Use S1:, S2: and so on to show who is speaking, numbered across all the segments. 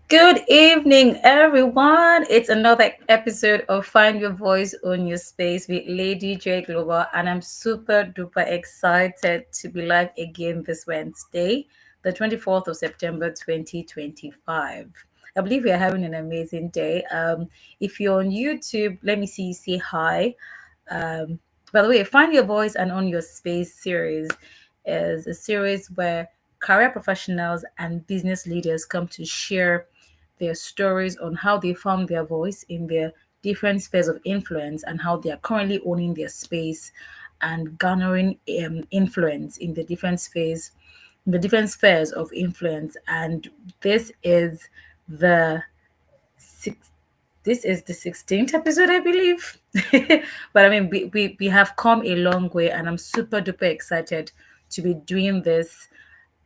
S1: Good evening, everyone. It's another episode of Find Your Voice, Own Your Space with Lady Jade Global, and I'm super duper excited to be live again this Wednesday, the 24th of September 2025. I believe we are having an amazing day. If you're on YouTube, let me see you say hi. Um, by the way, Find Your Voice and Own Your Space series is a series where career professionals and business leaders come to share their stories on how they found their voice in their different spheres of influence and how they are currently owning their space and garnering influence in the different spheres of influence. And this is the sixth this is the 16th episode, I believe. But I mean, we have come a long way, and I'm super duper excited to be doing this.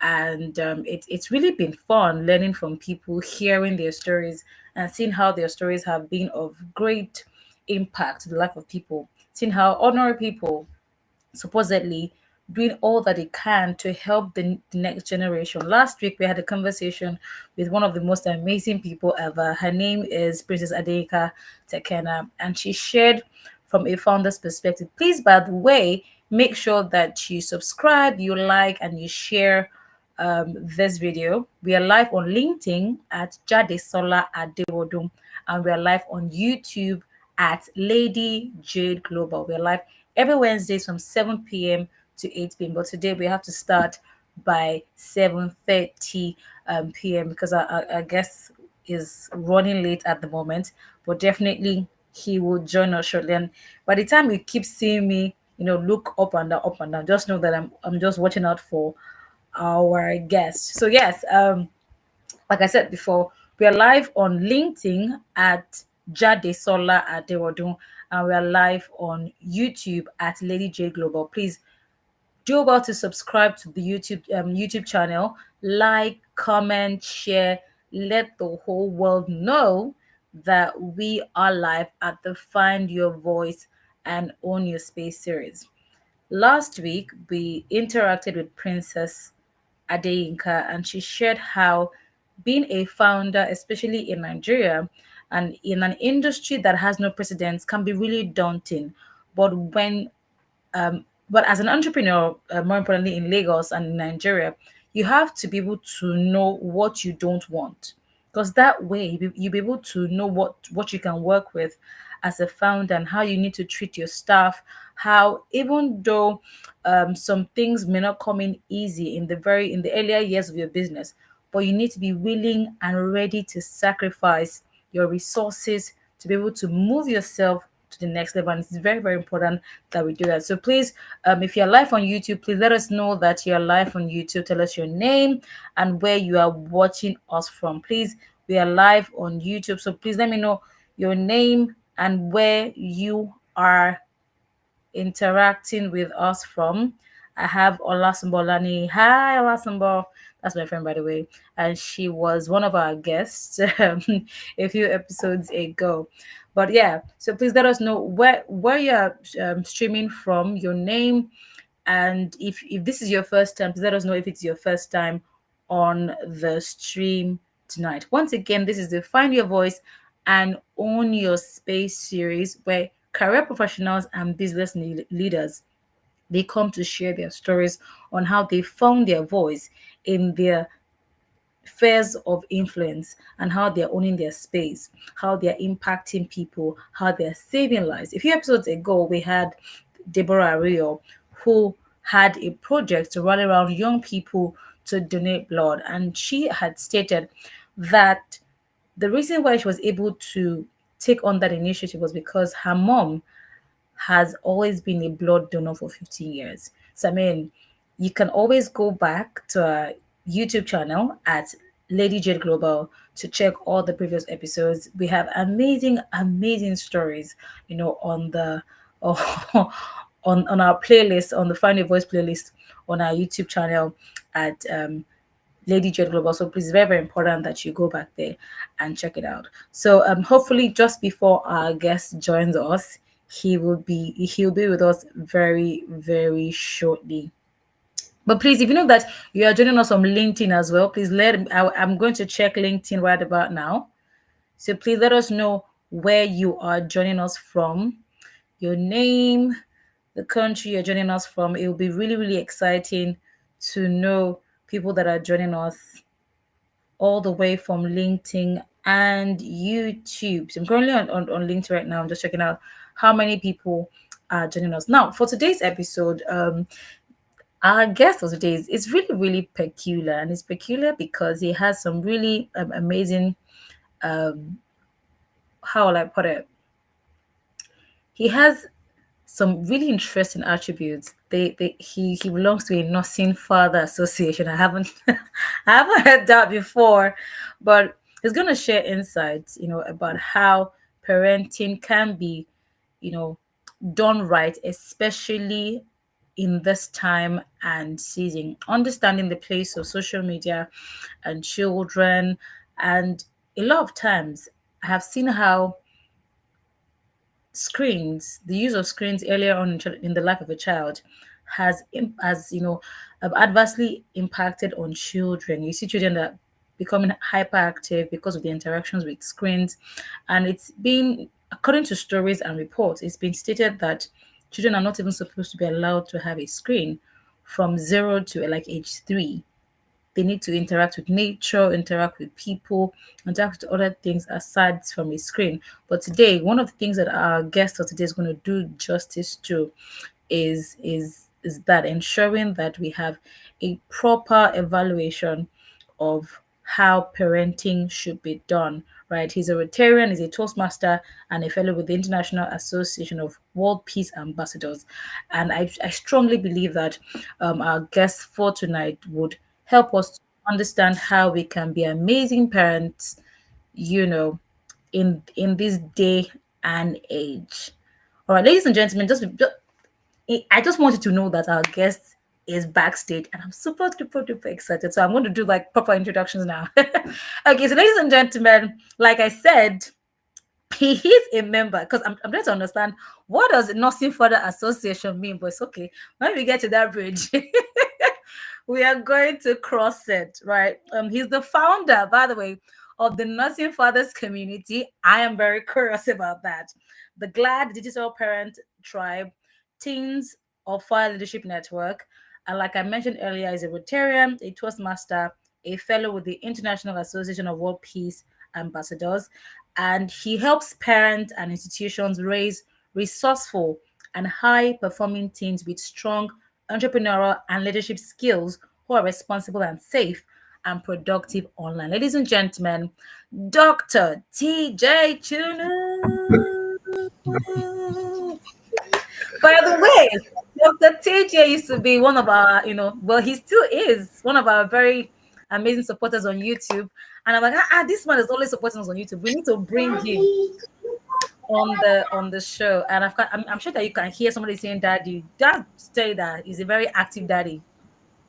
S1: And it's really been fun learning from people, hearing their stories, and seeing how their stories have been of great impact to the life of people, seeing how ordinary people supposedly doing all that they can to help the next generation. Last week, we had a conversation with one of the most amazing people ever. Her name is Princess Adeka Tekena, and she shared from a founder's perspective. Please, by the way, make sure that you subscribe, you like, and you share this video. We are live on LinkedIn at Jade Sola Adewodum, and we are live on YouTube at Lady Jade Global. We are live every Wednesdays from 7 p.m. to 8 p.m. But today we have to start by 7:30 p.m. because our guest is running late at the moment. But definitely he will join us shortly. And by the time you keep seeing me, look up and down, just know that I'm just watching out for our guest. So yes, like I said before, we are live on LinkedIn at Jade Sola Adewodun, and we are live on YouTube at Lady J Global. Please do about to subscribe to the YouTube channel, like, comment, share, let the whole world know that we are live at the Find Your Voice and Own Your Space series. Last week, we interacted with Princess Adeyinka, and she shared how being a founder, especially in Nigeria and in an industry that has no precedence, can be really daunting. But but as an entrepreneur, more importantly in Lagos and in Nigeria, you have to be able to know what you don't want, because that way you'll be able to know what you can work with as a founder and how you need to treat your staff. How even though some things may not come in easy in the earlier years of your business, but you need to be willing and ready to sacrifice your resources to be able to move yourself to the next level. And it's very, very important that we do that. So please, if you're live on YouTube, please let us know that you're live on YouTube. Tell us your name and where you are watching us from. Please, we are live on YouTube. So please let me know your name and where you are interacting with us from. I have Olasunbolani. Hi, Olasunbo. That's my friend, by the way. And she was one of our guests a few episodes ago. But yeah, so please let us know where you're streaming from, your name, and if this is your first time, please let us know if it's your first time on the stream tonight. Once again, this is the Find Your Voice and Own Your Space series where career professionals and business leaders, they come to share their stories on how they found their voice in their spheres of influence and how they're owning their space, how they're impacting people, how they're saving lives. A few episodes ago, we had Deborah Rio, who had a project to rally around young people to donate blood. And she had stated that the reason why she was able to take on that initiative was because her mom has always been a blood donor for 15 years. So, I mean, you can always go back to our YouTube channel at Lady Jade Global to check all the previous episodes. We have amazing, amazing stories, on the on our playlist, on the Find Your Voice playlist on our YouTube channel at Lady Jade Global. So please, very, very important that you go back there and check it out. So hopefully just before our guest joins us, he'll be with us very, very shortly. But please, if you know that you are joining us on LinkedIn as well, please I'm going to check LinkedIn right about now. So please let us know where you are joining us from, your name, the country you're joining us from. It will be really, really exciting to know people that are joining us all the way from LinkedIn and YouTube. So I'm currently on LinkedIn right now. I'm just checking out how many people are joining us. Now, for today's episode, our guest of today is really, really peculiar. And it's peculiar because he has some really amazing, how will I put it? He has some really interesting attributes. He belongs to a nursing father association. I haven't I haven't heard that before, but he's gonna share insights, about how parenting can be, you know, done right, especially in this time and season. Understanding the place of social media and children, and a lot of times I have seen how screens, the use of screens earlier on in the life of a child has adversely impacted on children. You see children that becoming hyperactive because of the interactions with screens, and it's been, according to stories and reports, it's been stated that children are not even supposed to be allowed to have a screen from 0 to like age 3. They need to interact with nature, interact with people, interact with other things aside from a screen. But today, one of the things that our guest for today is going to do justice to is that ensuring that we have a proper evaluation of how parenting should be done. Right, he's a Rotarian, he's a Toastmaster, and a fellow with the International Association of World Peace Ambassadors. And I strongly believe that our guest for tonight would help us to understand how we can be amazing parents, you know, in this day and age. All right, ladies and gentlemen, I just wanted to know that our guest is backstage, and I'm super duper duper excited. So I'm going to do like proper introductions now. Okay, so ladies and gentlemen, like I said, he is a member because I'm trying to understand what does the Nursing Father Association mean, but it's okay. When we get to that bridge, we are going to cross it, right? He's the founder, by the way, of the Nursing Fathers community. I am very curious about that. The Glad Digital Parent Tribe, Teens of Fire Leadership Network, and like I mentioned earlier, is a Rotarian, a Toastmaster, a fellow with the International Association of World Peace Ambassadors, and he helps parents and institutions raise resourceful and high performing teams with strong entrepreneurial and leadership skills who are responsible and safe and productive online. Ladies and gentlemen, Dr. TJ Chunu. By the way, Dr. TJ used to be one of our, well, he still is one of our very amazing supporters on YouTube. And I'm like, this man is always supporting us on YouTube. We need to bring him on the show. And I'm sure that you can hear somebody saying daddy. Just say that he's a very active daddy.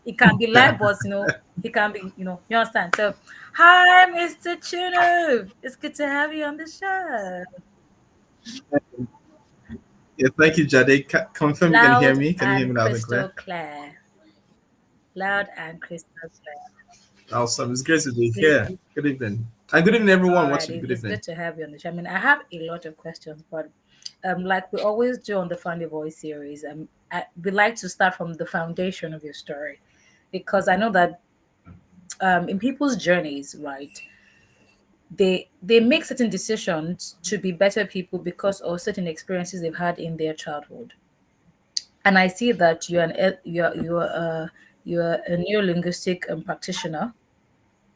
S1: It can be live, but he can be, you understand. So hi, Mr. Chunu. It's good to have you on the show.
S2: Yeah, thank you, Jade. Confirm you can hear
S1: Loud
S2: me. Can you hear
S1: and
S2: me loud and
S1: crystal
S2: clear?
S1: clear. Loud and crystal clear.
S2: Awesome. It's great to be
S1: Please.
S2: here. Good evening. And good evening,
S1: All
S2: everyone
S1: right,
S2: watching. Good
S1: it's
S2: evening.
S1: good to have you on the show. I mean, I have a lot of questions, but like we always do on the Find Your Voice series, we like to start from the foundation of your story, because I know that in people's journeys, right, they make certain decisions to be better people because of certain experiences they've had in their childhood. And I see that you're a neurolinguistic practitioner.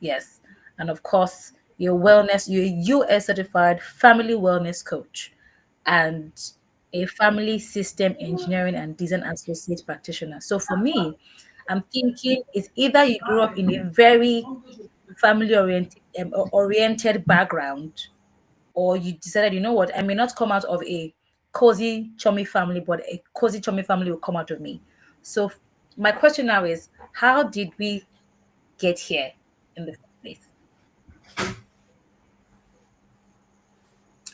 S1: Yes. And of course, you're a US certified family wellness coach and a family system engineering and design associate practitioner. So for me, I'm thinking it's either you grew up in a very family oriented background, or you decided, you know what, I may not come out of a cozy, chummy family, but a cozy, chummy family will come out of me. So my question now is, how did we get here in the first place?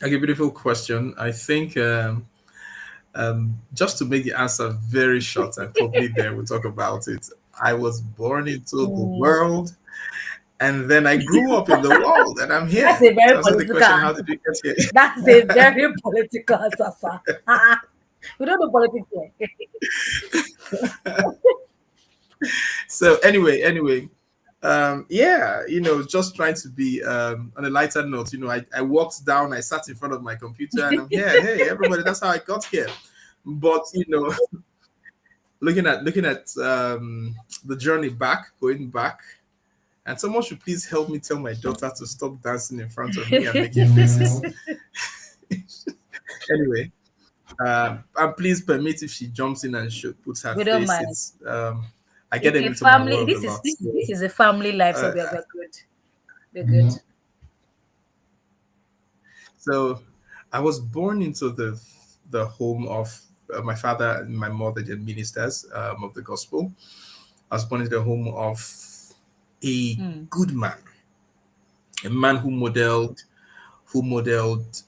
S2: Okay, beautiful question. I think just to make the answer very short and probably there we'll talk about it. I was born into the
S1: Mm.
S2: world, and then I grew up in the world, and I'm
S1: That's
S2: here
S1: a very
S2: to answer the
S1: political
S2: question, how
S1: answer.
S2: did we get here?
S1: That's a very political answer, sir. We don't do politics here.
S2: So anyway, yeah, just trying to be on a lighter note. I walked down, I sat in front of my computer, and I'm here. Hey, everybody, that's how I got here. But looking at the journey back, going back, and someone should please help me tell my daughter to stop dancing in front of me and making faces. Anyway, and please permit if she jumps in and puts her
S1: We don't
S2: face.
S1: mind.
S2: I get
S1: It's
S2: them
S1: a
S2: into my
S1: family.
S2: world a
S1: This is
S2: lot.
S1: this is
S2: So,
S1: this is a family life, so
S2: uh,
S1: we're good. We're good.
S2: so I was born into the home of my father and my mother, the ministers of the gospel. I was born into the home of a
S1: Mm.
S2: good man, a man who modeled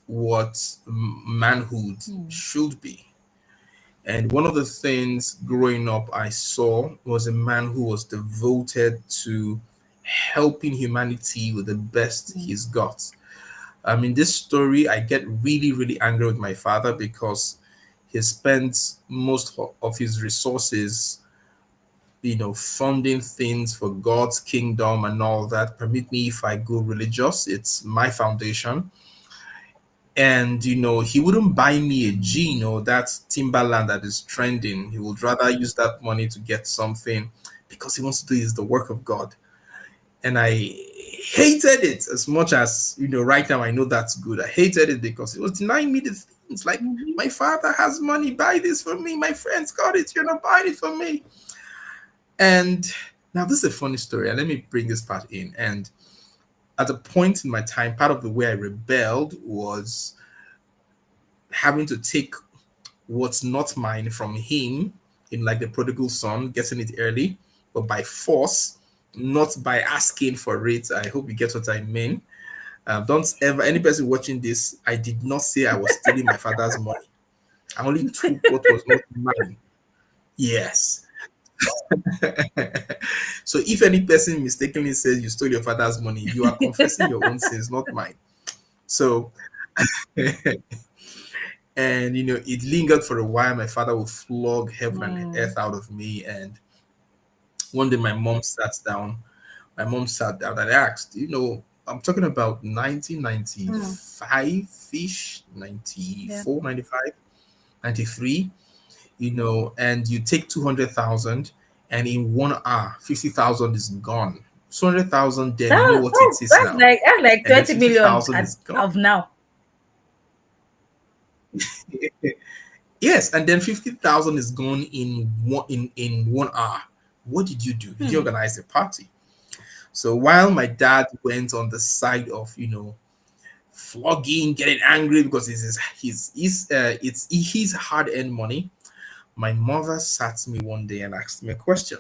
S2: what manhood
S1: Mm.
S2: should be. And one of the things growing up I saw was a man who was devoted to helping humanity with the best
S1: Mm.
S2: he's got. In this story, I get really, really angry with my father because he spent most of his resources, funding things for God's kingdom and all that. Permit me if I go religious, it's my foundation. And he wouldn't buy me a jean or that Timberland that is trending. He would rather use that money to get something because he wants to do is the work of God. And I hated it as much as right now I know that's good. I hated it because it was denying me the things like
S1: Mhm.
S2: my father has money, buy this for me. My friends got it, you're not buying it for me. And now this is a funny story, and let me bring this part in. And at a point in my time, part of the way I rebelled was having to take what's not mine from him, in like the prodigal son, getting it early, but by force, not by asking for it. I hope you get what I mean. Don't ever, any person watching this, I did not say I was stealing my father's money. I only took what was not mine. Yes. So if any person mistakenly says you stole your father's money, you are confessing your own sins, not mine. So, and it lingered for a while. My father would flog heaven and
S1: Mm.
S2: earth out of me. And one day my mom sat down and asked, I'm talking about
S1: Mm.
S2: 1995-ish,
S1: Yeah.
S2: 94, 95, 93. And you take 200,000, and in 1 hour, 50,000 is gone. 200,000, then you know what it is now.
S1: That's like
S2: And then
S1: 20 million
S2: 50,000 is gone.
S1: of now.
S2: Yes, and then 50,000 is gone in 1 hour. What did you do? Did you
S1: Hmm.
S2: organize a party? So while my dad went on the side of flogging, getting angry because it's his hard-earned money, my mother sat me one day and asked me a question.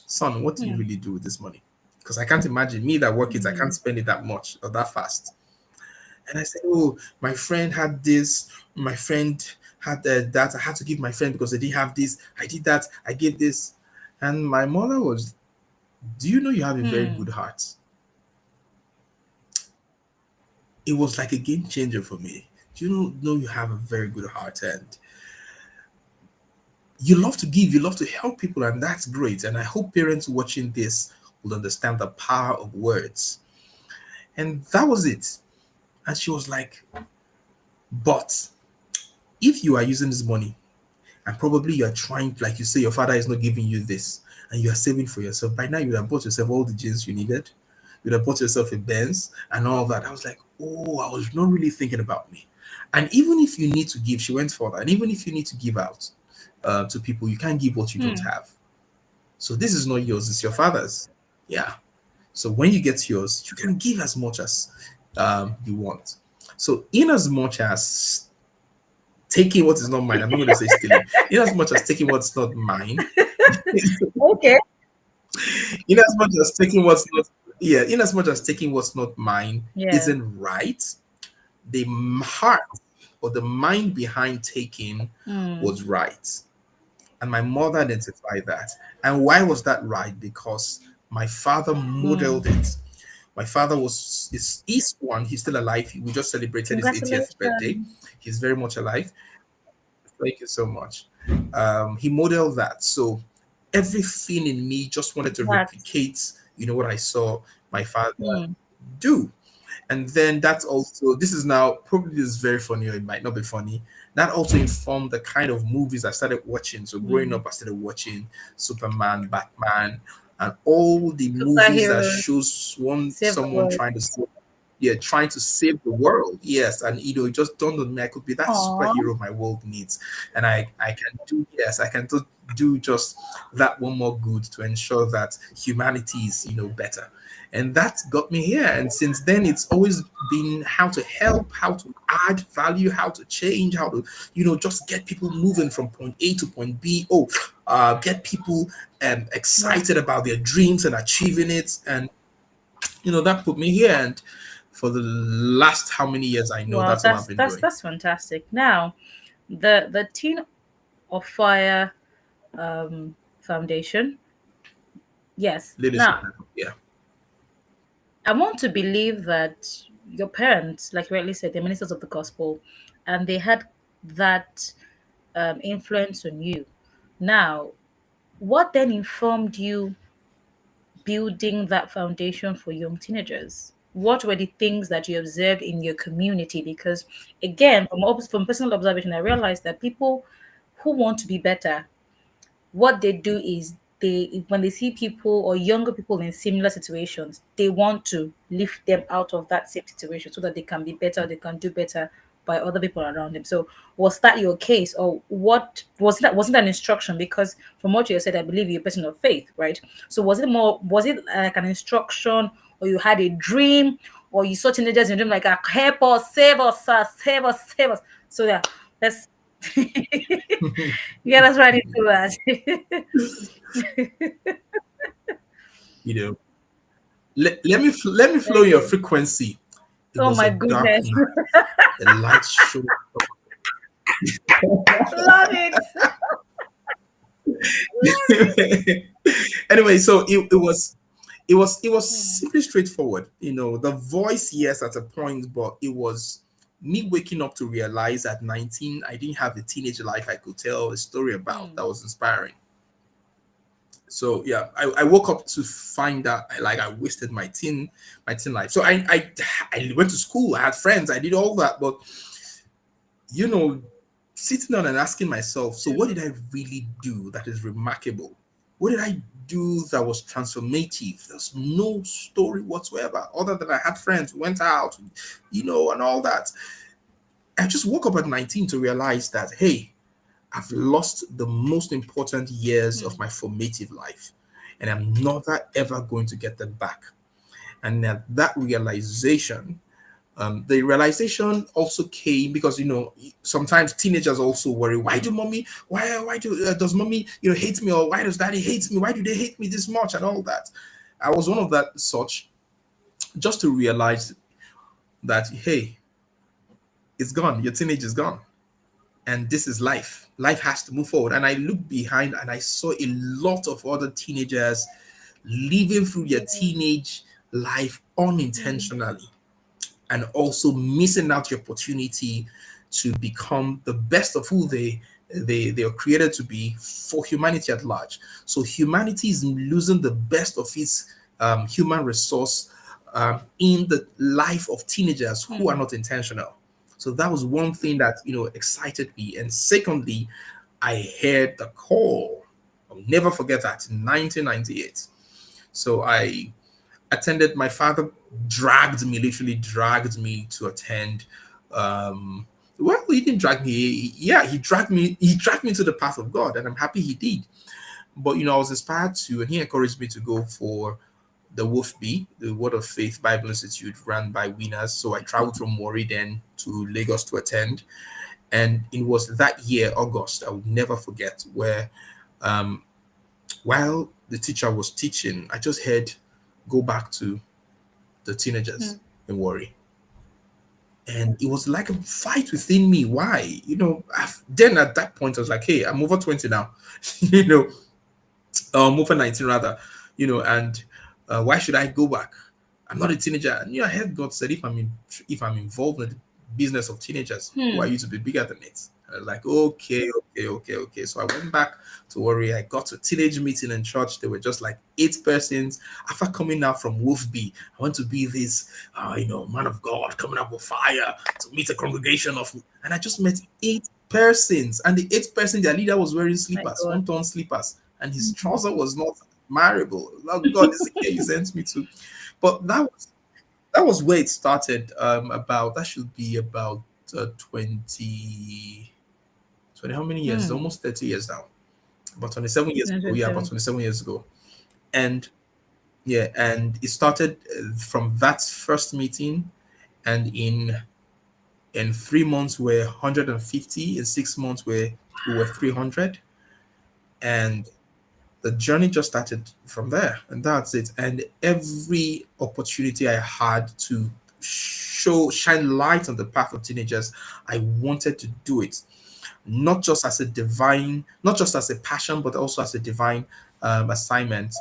S2: Son, what do you
S1: Hmm.
S2: really do with this money? Because I can't imagine me that work it, I can't
S1: Hmm.
S2: spend it that much or that fast. And I said, oh, my friend had this, my friend had that. I had to give my friend because they didn't have this. I did that. I gave this. And my mother was, do you know you have a very
S1: Hmm.
S2: good heart? It was like a game changer for me. Do you know you have a very good heart, and you love to give, you love to help people, and that's great. And I hope parents watching this will understand the power of words. And that was it. And she was like, but if you are using this money and probably you are trying, like you say, your father is not giving you this, and you are saving for yourself, by now you would have bought yourself all the jeans you needed. You'd have bought yourself a Benz and all that. I was like, oh, I was not really thinking about me. And even if you need to give, she went further, and even if you need to give out to people, you can't give what you don't
S1: Hmm.
S2: have. So this is not yours, it's your father's. Yeah. So when you get yours, you can give as much as you want. So in as much as taking what is not mine, I'm not going to say stealing, in as much as taking what's not mine,
S1: Okay.
S2: in as much as taking what's not, yeah, in as much as taking what's not mine
S1: Yeah.
S2: isn't right, the heart or the mind behind taking
S1: Hmm.
S2: was right. And my mother identified that. And why was that right? Because my father modeled
S1: Mm.
S2: it. My father is one. He's still alive. We just celebrated his 80th birthday.
S1: Congratulations.
S2: He's very much alive. Thank you so much. He modeled that. So everything in me just wanted to
S1: That.
S2: replicate, what I saw my father
S1: Mm.
S2: do. And then that's also, this is now probably this is very funny or it might not be funny. That also informed the kind of movies I started watching. So growing
S1: Mm.
S2: up, I started watching Superman, Batman, and all the movies that
S1: Superheroes.
S2: shows
S1: Save the
S2: someone
S1: world.
S2: trying to trying to save the world. Yes, and it just dawned on me I could be that
S1: Aw.
S2: superhero my world needs, and I can do, yes, I can do just that one more good to ensure that humanity is better, and that got me here. And since then, it's always been how to help, how to add value, how to change, how to just get people moving from point A to point B. Oh, get people
S1: Yeah.
S2: excited about their dreams and achieving it, and that put me here. And for the last how many years I know,
S1: Well,
S2: that's all I've
S1: that's
S2: been
S1: that's
S2: doing.
S1: that's fantastic. Now, the Teen of Fire Foundation. Yes.
S2: Leadership.
S1: Now,
S2: Yeah.
S1: I want to believe that your parents, like you rightly said, they're ministers of the gospel, and they had that influence on you. Now, what then informed you building that foundation for young teenagers? What were the things that you observed in your community? Because again, from personal observation, I realized that people who want to be better, what they do is they when they see people or younger people in similar situations, they want to lift them out of that same situation so that they can be better, they can do better by other people around them. So was that your case, or what wasn't that an instruction? Because from what you said, I believe you're a person of faith, right? So was it like an instruction, or you had a dream, or you saw teenagers in your dream like, "Ah, help us, save us, sir, save us, save us." So yeah, let's yeah, let's right into that.
S2: you know, let me flow your
S1: Okay.
S2: frequency. It
S1: Oh
S2: was
S1: my
S2: a dark
S1: goodness.
S2: night. The light showed.
S1: Love it.
S2: Anyway, so it was
S1: Hmm.
S2: simply straightforward. The voice, yes, at a point, but it was me waking up to realize at 19 I didn't have a teenage life I could tell a story about
S1: Hmm.
S2: that was inspiring. So yeah, I woke up to find out like I wasted my teen life. So I went to school, I had friends, I did all that, but you know, sitting down and asking myself, so what
S1: True.
S2: did I really do that is remarkable? What did I do that was transformative? There's no story whatsoever, other than I had friends, went out, and all that. I just woke up at 19 to realize that, hey, I've lost the most important years of
S1: Hmm.
S2: my formative life, and I'm never ever going to get them back. And that realization, the realization also came because sometimes teenagers also worry, why do mommy why do does mommy hate me, or why does daddy hate me, why do they hate me this much and all that. I was one of that such, just to realize that, hey, it's gone, your teenage is gone, and this is life has to move forward. And I looked behind and I saw a lot of other teenagers living through their teenage life
S1: Hmm.
S2: unintentionally, and also missing out the opportunity to become the best of who they are created to be for humanity at large. So humanity is losing the best of its human resource in the life of teenagers who are
S1: Hmm.
S2: not intentional. So that was one thing that excited me. And secondly, I heard the call. I'll never forget that, in 1998. So I attended. My father literally dragged me to attend. Um, well, he didn't drag me. Yeah, he dragged me. He dragged me to the path of God, and I'm happy he did. But I was inspired to, and he encouraged me to go for the WOFB, the Word of Faith Bible Institute, run by Winners. So I traveled from Warri then to Lagos to attend, and it was that year, August. I would never forget, where um, while the teacher was teaching, I just heard, "Go back to the teenagers
S1: Hmm.
S2: in Warri." And it was like a fight within me. Why? Then at that point, I was like, hey, I'm over 20 now, you know, over 19 rather, and why should I go back? I'm not a teenager. And I heard God said, if I'm involved in the business of teenagers, who are
S1: Hmm.
S2: you to be bigger than it? And I was like, okay. So I went back to worry. I got to a teenage meeting in church. There were just like 8 persons. After coming out from Wolf B, I want to be this, man of God coming up with fire to meet a congregation of, and I just met 8 persons. And the 8 person, their leader was wearing
S1: My
S2: slippers,
S1: God.
S2: one ton slippers, and his trouser was not marriable. Oh God, this is here you sent me to. But that was where it started. About that should be about 20 how many years? It's
S1: Hmm.
S2: almost 30 years now. About 27 years ago. Yeah, about
S1: 1927.
S2: 27 years ago. And yeah, and it started from that first meeting, and in 3 months we're 150. In 6 months we were 300, and the journey just started from there, and that's it. And every opportunity I had to shine light on the path of teenagers, I wanted to do it, not just as a passion, but also as a divine assignment.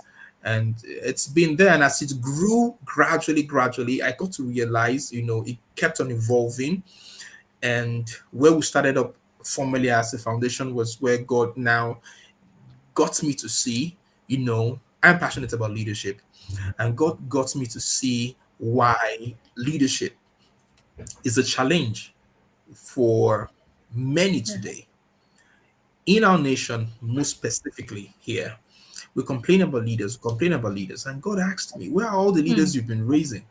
S2: And it's been there, and as it grew gradually, I got to realize, it kept on evolving. And where we started up formally as a foundation was where God now got me to see, I'm passionate about leadership, and God got me to see why leadership is a challenge for many
S1: Yeah.
S2: today in our nation, most specifically here. We complain about leaders, and God asked me, where are all the
S1: Hmm.
S2: leaders you've been raising?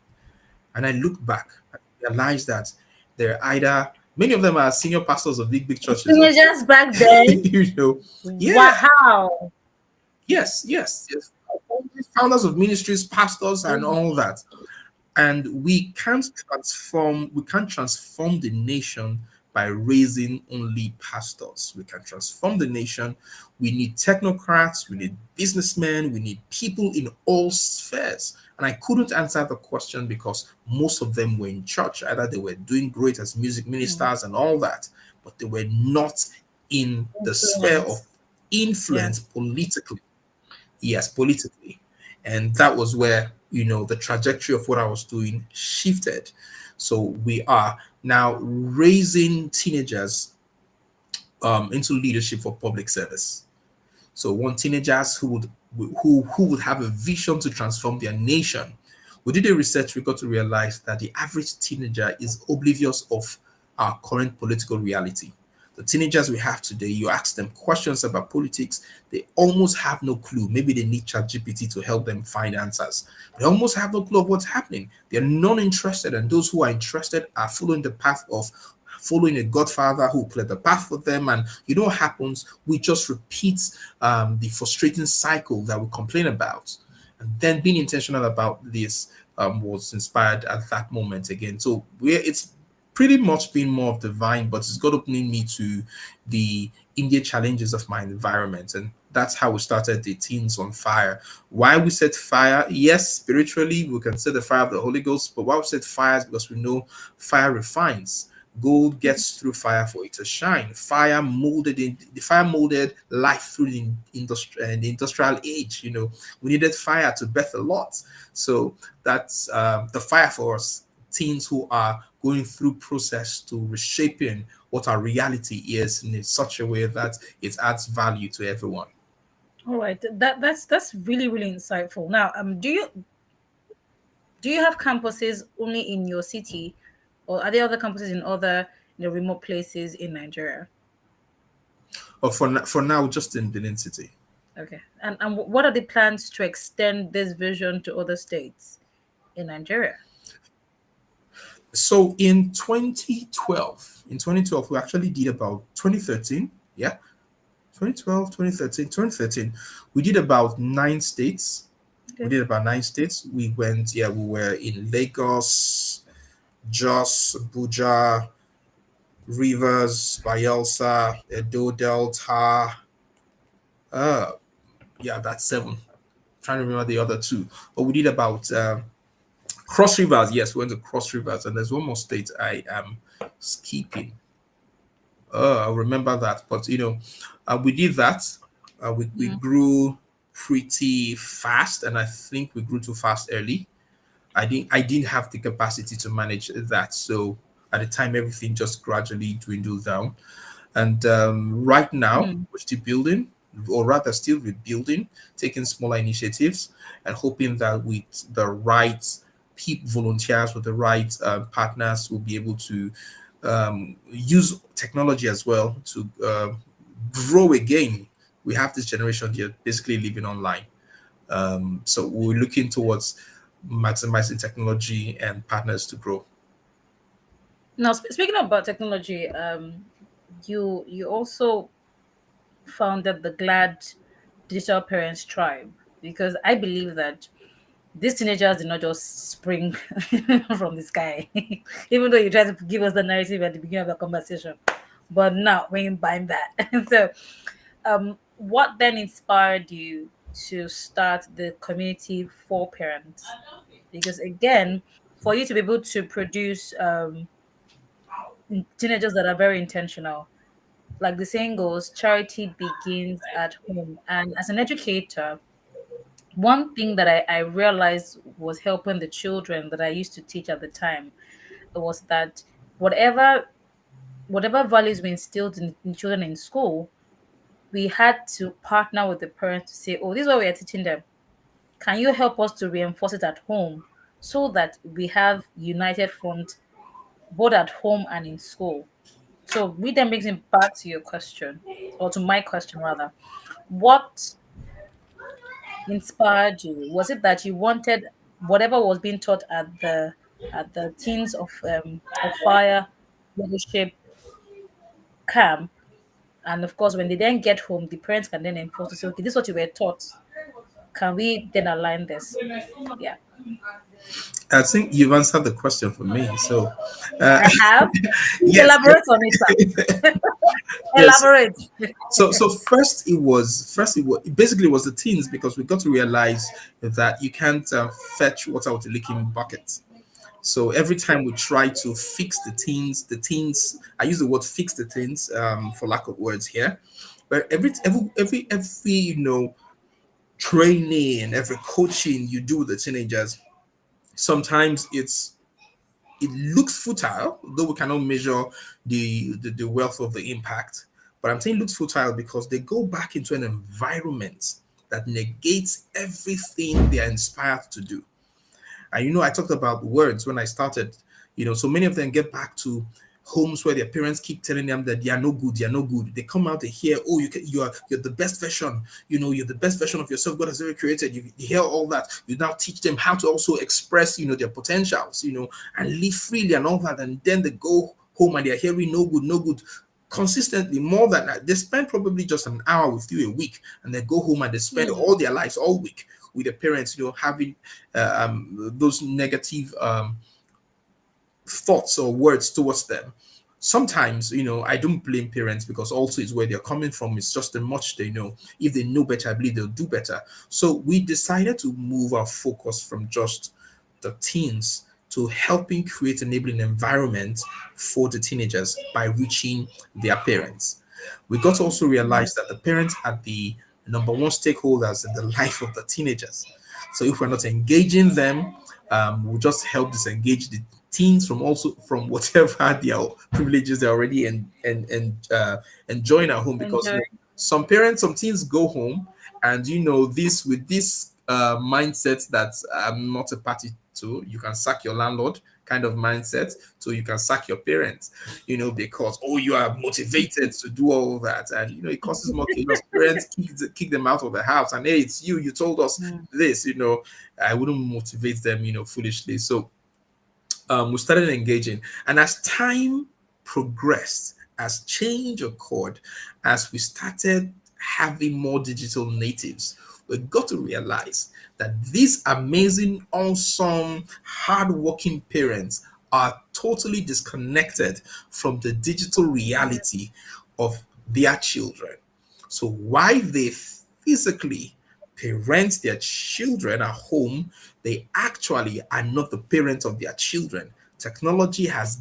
S2: And I looked back and realized that they're either many of them are senior pastors of big churches. Oh.
S1: Teenagers back then.
S2: you know, yeah,
S1: Wow.
S2: yes. Founders of ministries, pastors, and all that. And we can't transform the nation by raising only pastors. We can transform the nation. We need technocrats, we need businessmen, we need people in all spheres. And I couldn't answer the question because most of them were in church. Either they were doing great as music
S1: Hmm.
S2: ministers and all that, but they were not in the sphere of
S1: Influence. Yeah.
S2: influence politically. Yes, politically. And that was where, the trajectory of what I was doing shifted. So we are now raising teenagers into leadership for public service. So we want teenagers who would have a vision to transform their nation. We did a research, we got to realize that the average teenager is oblivious of our current political reality. The teenagers we have today, you ask them questions about politics, they almost have no clue. Maybe they need ChatGPT to help them find answers. They almost have no clue of what's happening. They're non-interested, and those who are interested are following the path of following a godfather who cleared the path for them. And you know what happens? We just repeat the frustrating cycle that we complain about. And then being intentional about this was inspired at that moment again. So it's pretty much been more of divine, but it's got opening me to the immediate challenges of my environment. And that's how we started the Teens on Fire. Why we set fire? Yes, spiritually, we can set the fire of the Holy Ghost, but why we set fire is because we know fire refines. Gold gets through fire for it to shine. The fire molded life through the industrial age. We needed fire to birth a lot. So that's the fire for us teens who are going through process to reshaping what our reality is in such a way that it adds value to everyone.
S1: All right. That's really really insightful. Now, do you have campuses only in your city, or are there other campuses in other remote places in Nigeria?
S2: But for now, just in Benin City.
S1: Okay. And what are the plans to extend this vision to other states in Nigeria?
S2: So in 2012, we actually did about 2013. Yeah, 2012, 2013, 2013. We did about 9 states. We
S1: Okay.
S2: did about 9 states. We were in Lagos, Jos, Abuja, Rivers, Bayelsa, Edo Delta. Uh, yeah, that's 7. Trying to remember the other two, but we did about Cross Rivers, yes, we went to Cross Rivers, and there's one more state I am skipping. I remember that, but we did that. We
S1: Mm,
S2: grew pretty fast, and I think we grew too fast early. I didn't have the capacity to manage that, so at the time everything just gradually dwindled down. And right now,
S1: mm.
S2: we're still building, or rather, still rebuilding, taking smaller initiatives, and hoping that with the right volunteers, with the right partners, we'll be able to use technology as well to grow again. We have this generation here basically living online. So we're looking towards maximizing technology and partners to grow.
S1: Now, speaking about technology, you also founded the Glad Digital Parents Tribe, because I believe that these teenagers did not just spring from the sky, even though you tried to give us the narrative at the beginning of the conversation. But now we ain't buying that. So, what then inspired you to start the community for parents? Because again, for you to be able to produce teenagers that are very intentional, like the saying goes, charity begins at home. And as an educator, one thing that I realized was helping the children that I used to teach at the time was that whatever whatever values we instilled in children in school, we had to partner with the parents to say, oh, this is what we are teaching them. Can you help us to reinforce it at home so that we have united front both at home and in school? So we then brings me back to your question, or to my question rather. What inspired you? Was it that you wanted whatever was being taught at the Teens of Fire leadership camp? And of course, when they then get home, the parents can then enforce to say, okay, this is what you were taught. Can we then align this? Yeah.
S2: I think you've answered the question for me. So, uh,
S1: I have. Please
S2: yes,
S1: elaborate on it, sir.
S2: yes.
S1: Elaborate.
S2: So first it was basically it was the teens, because we got to realize that you can't fetch water with a leaking bucket. So every time we try to fix the teens, I use the word fix the teens for lack of words here, but every training, every coaching you do with the teenagers, sometimes it looks futile, though we cannot measure the wealth of the impact. But I'm saying it looks futile because they go back into an environment that negates everything they are inspired to do. And I talked about words when I started. So many of them get back to homes where their parents keep telling them that they are no good, they are no good. They come out, they hear, oh, you're the best version. You're the best version of yourself God has ever created. You hear all that. You now teach them how to also express, their potentials, and live freely and all that. And then they go home and they're hearing no good, no good consistently, more than that. They spend probably just an hour with you a week, and they go home and they spend
S1: Hmm.
S2: all their lives all week with the parents, having those negative thoughts or words towards them. Sometimes, I don't blame parents, because also it's where they're coming from. It's just the much they know. If they know better, I believe they'll do better. So we decided to move our focus from just the teens to helping create enabling environment for the teenagers by reaching their parents. We got to also realize that the parents are the number one stakeholders in the life of the teenagers. So if we're not engaging them, we'll just help disengage the teens from whatever their privileges they're already enjoying at home. Because
S1: Enjoy.
S2: some parents, some teens go home, and this with this mindset that I'm not a party to. You can sack your landlord kind of mindset, so you can sack your parents, because you are motivated to do all of that, and it causes more chaos. Parents kick them out of the house, and hey, it's you told us
S1: Mm.
S2: this. I wouldn't motivate them, foolishly. So we started engaging. And as time progressed, as change occurred, as we started having more digital natives, we got to realize that these amazing, awesome, hardworking parents are totally disconnected from the digital reality of their children. So, why they physically parent their children at home, they actually are not the parents of their children. Technology has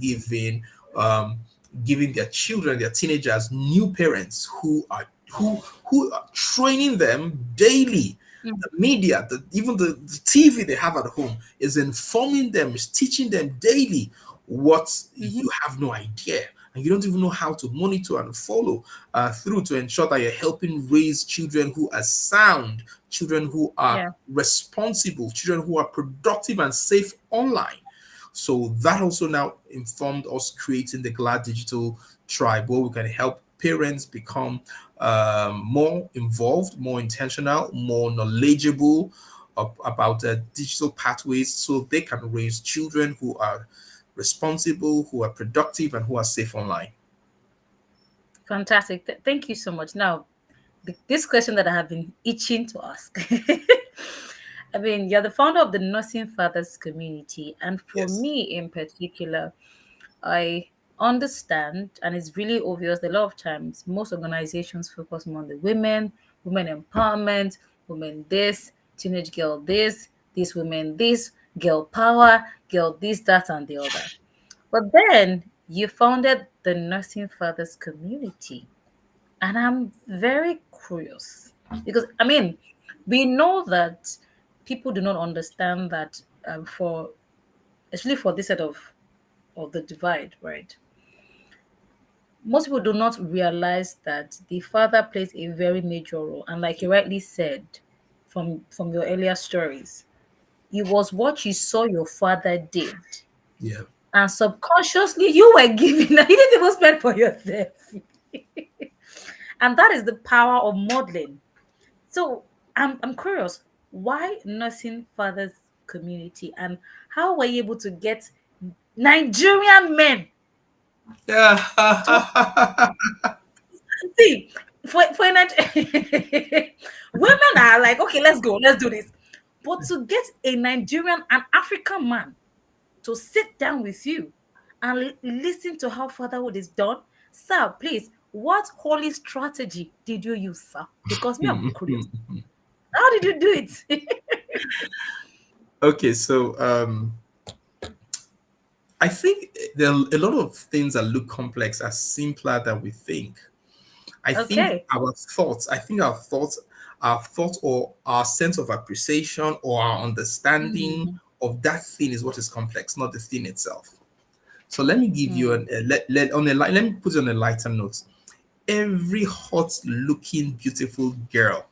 S2: um, given their children, their teenagers, new parents who are training them daily.
S1: Mm.
S2: The media, even the TV they have at home is informing them, is teaching them daily what
S1: Mm-hmm.
S2: you have no idea. And you don't even know how to monitor and follow through to ensure that you're helping raise children who are sound, children who are
S1: Yeah,
S2: responsible, children who are productive and safe online. So that also now informed us creating the Glad Digital Tribe, where we can help parents become more involved, more intentional, more knowledgeable about digital pathways so they can raise children who are responsible, who are productive, and who are safe online.
S1: fantastic. Thank you so much. Now, this question that I have been itching to ask. I mean, you're the founder of the Nursing Fathers community, and for
S2: Yes.
S1: me in particular, I understand, and it's really obvious that a lot of times most organizations focus more on the women, women empowerment, women this, teenage girl this women this, girl power, girl this, that, and the other. But then you founded the Nursing Fathers community, and I'm very curious because, I mean, we know that people do not understand that for, especially for this side of the divide, right? Most people do not realize that the father plays a very major role. And like you rightly said from your earlier stories, it was what you saw your father did.
S2: Yeah.
S1: And subconsciously you were giving you didn't even spend for yourself. And that is the power of modeling. So I'm curious, why nursing fathers community, and how were you able to get Nigerian men to
S2: Yeah.
S1: see for women are like, okay, let's go, let's do this. But to get a Nigerian and African man to sit down with you and listen to how fatherhood is done, sir, please, what holy strategy did you use, sir? Because me, I'm curious. How did you do it?
S2: Okay, so I think there are a lot of things that look complex are simpler than we think.
S1: Okay.
S2: I think our thoughts or our sense of appreciation or our understanding
S1: Mm,
S2: of that thing is what is complex, not the thing itself. So let me give you
S1: mm,
S2: let me put it on a lighter note. Every hot looking beautiful girl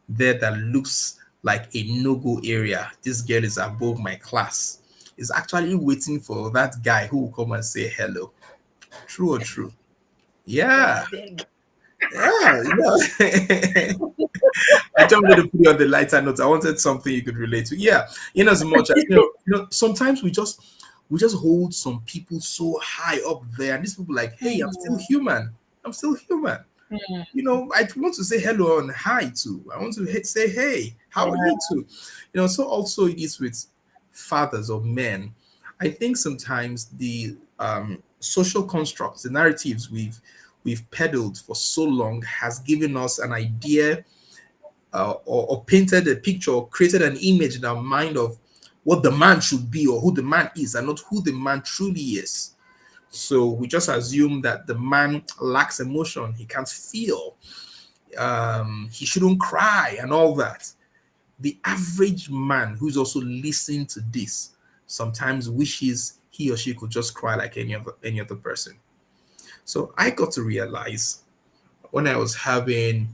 S2: there that looks like a no-go area, this girl is above my class, is actually waiting for that guy who will come and say hello. True or true?
S1: God,
S2: Yeah.
S1: I beg.
S2: Yeah, you know. I just wanted to put you on the lighter note. I wanted something you could relate to. Yeah, in as much as sometimes we just hold some people so high up there, and these people like, hey, I'm still
S1: Mm,
S2: human. I'm still human.
S1: mm,
S2: I want to say hello and hi too. I want to say, hey, how are
S1: yeah.
S2: you too? So also it is with fathers or men. I think sometimes the social constructs, the narratives we've peddled for so long has given us an idea or painted a picture or created an image in our mind of what the man should be or who the man is and not who the man truly is. So we just assume that the man lacks emotion, he can't feel, he shouldn't cry, and all that. The average man who's also listening to this sometimes wishes he or she could just cry like any other person. So I got to realize when I was having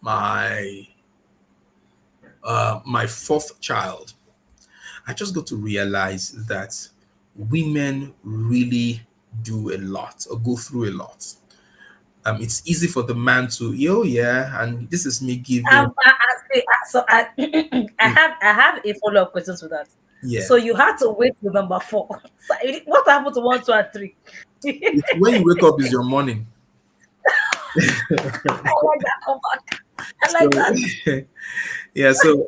S2: my my fourth child, I just got to realize that women really do a lot or go through a lot. It's easy for the man to, oh yeah, and this is me giving,
S1: I have a follow-up question to that.
S2: yeah.
S1: So you had to wait till number four. So what happened to one, two, and three?
S2: It's when you wake up is your morning.
S1: I like that comeback. I
S2: So
S1: like that.
S2: yeah, so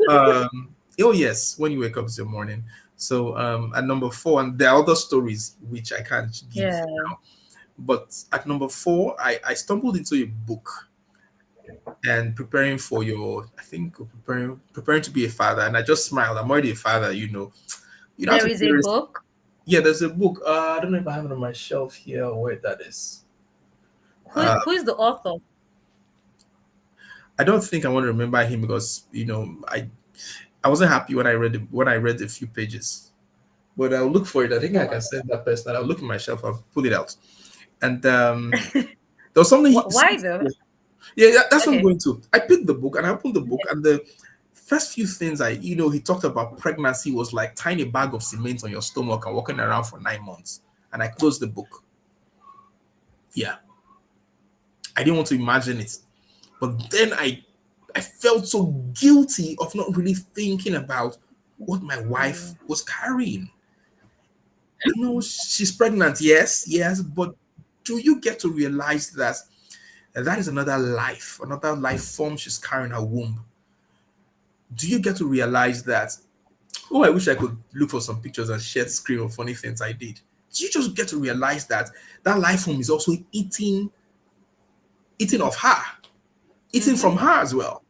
S2: oh yes, when you wake up is your morning. So at number four, and there are other stories which I can't give
S1: Yeah.
S2: now. But at number four, I stumbled into a book. and preparing for your, I think preparing to be a father. And I just smiled. I'm already a father, You don't have
S1: There
S2: to
S1: is
S2: be
S1: a
S2: very.
S1: book.
S2: Yeah, there's a book. I don't know if I have it on my shelf here or where that is.
S1: Who
S2: Uh,
S1: who is the author?
S2: I don't think I want to remember him because I wasn't happy when I read a few pages. But I'll look for it. I think
S1: Oh
S2: I
S1: my
S2: can send that person. I'll look at my shelf. I'll pull it out. And there was something.
S1: Why though?
S2: Yeah, that's what I'm
S1: Okay.
S2: going to. I picked the book and I opened the book, and the first few things he talked about pregnancy was like tying a bag of cement on your stomach and walking around for 9 months. And I closed the book. Yeah, I didn't want to imagine it. But then I felt so guilty of not really thinking about what my wife
S1: Mm,
S2: was carrying. She's pregnant, yes, yes, but do you get to realize that that is another life form she's carrying in her womb? Do you get to realize that? Oh, I wish I could look for some pictures and share screen of funny things I did. Do you just get to realize that that life form is also eating of her, eating
S1: mm-hmm.
S2: from her as well?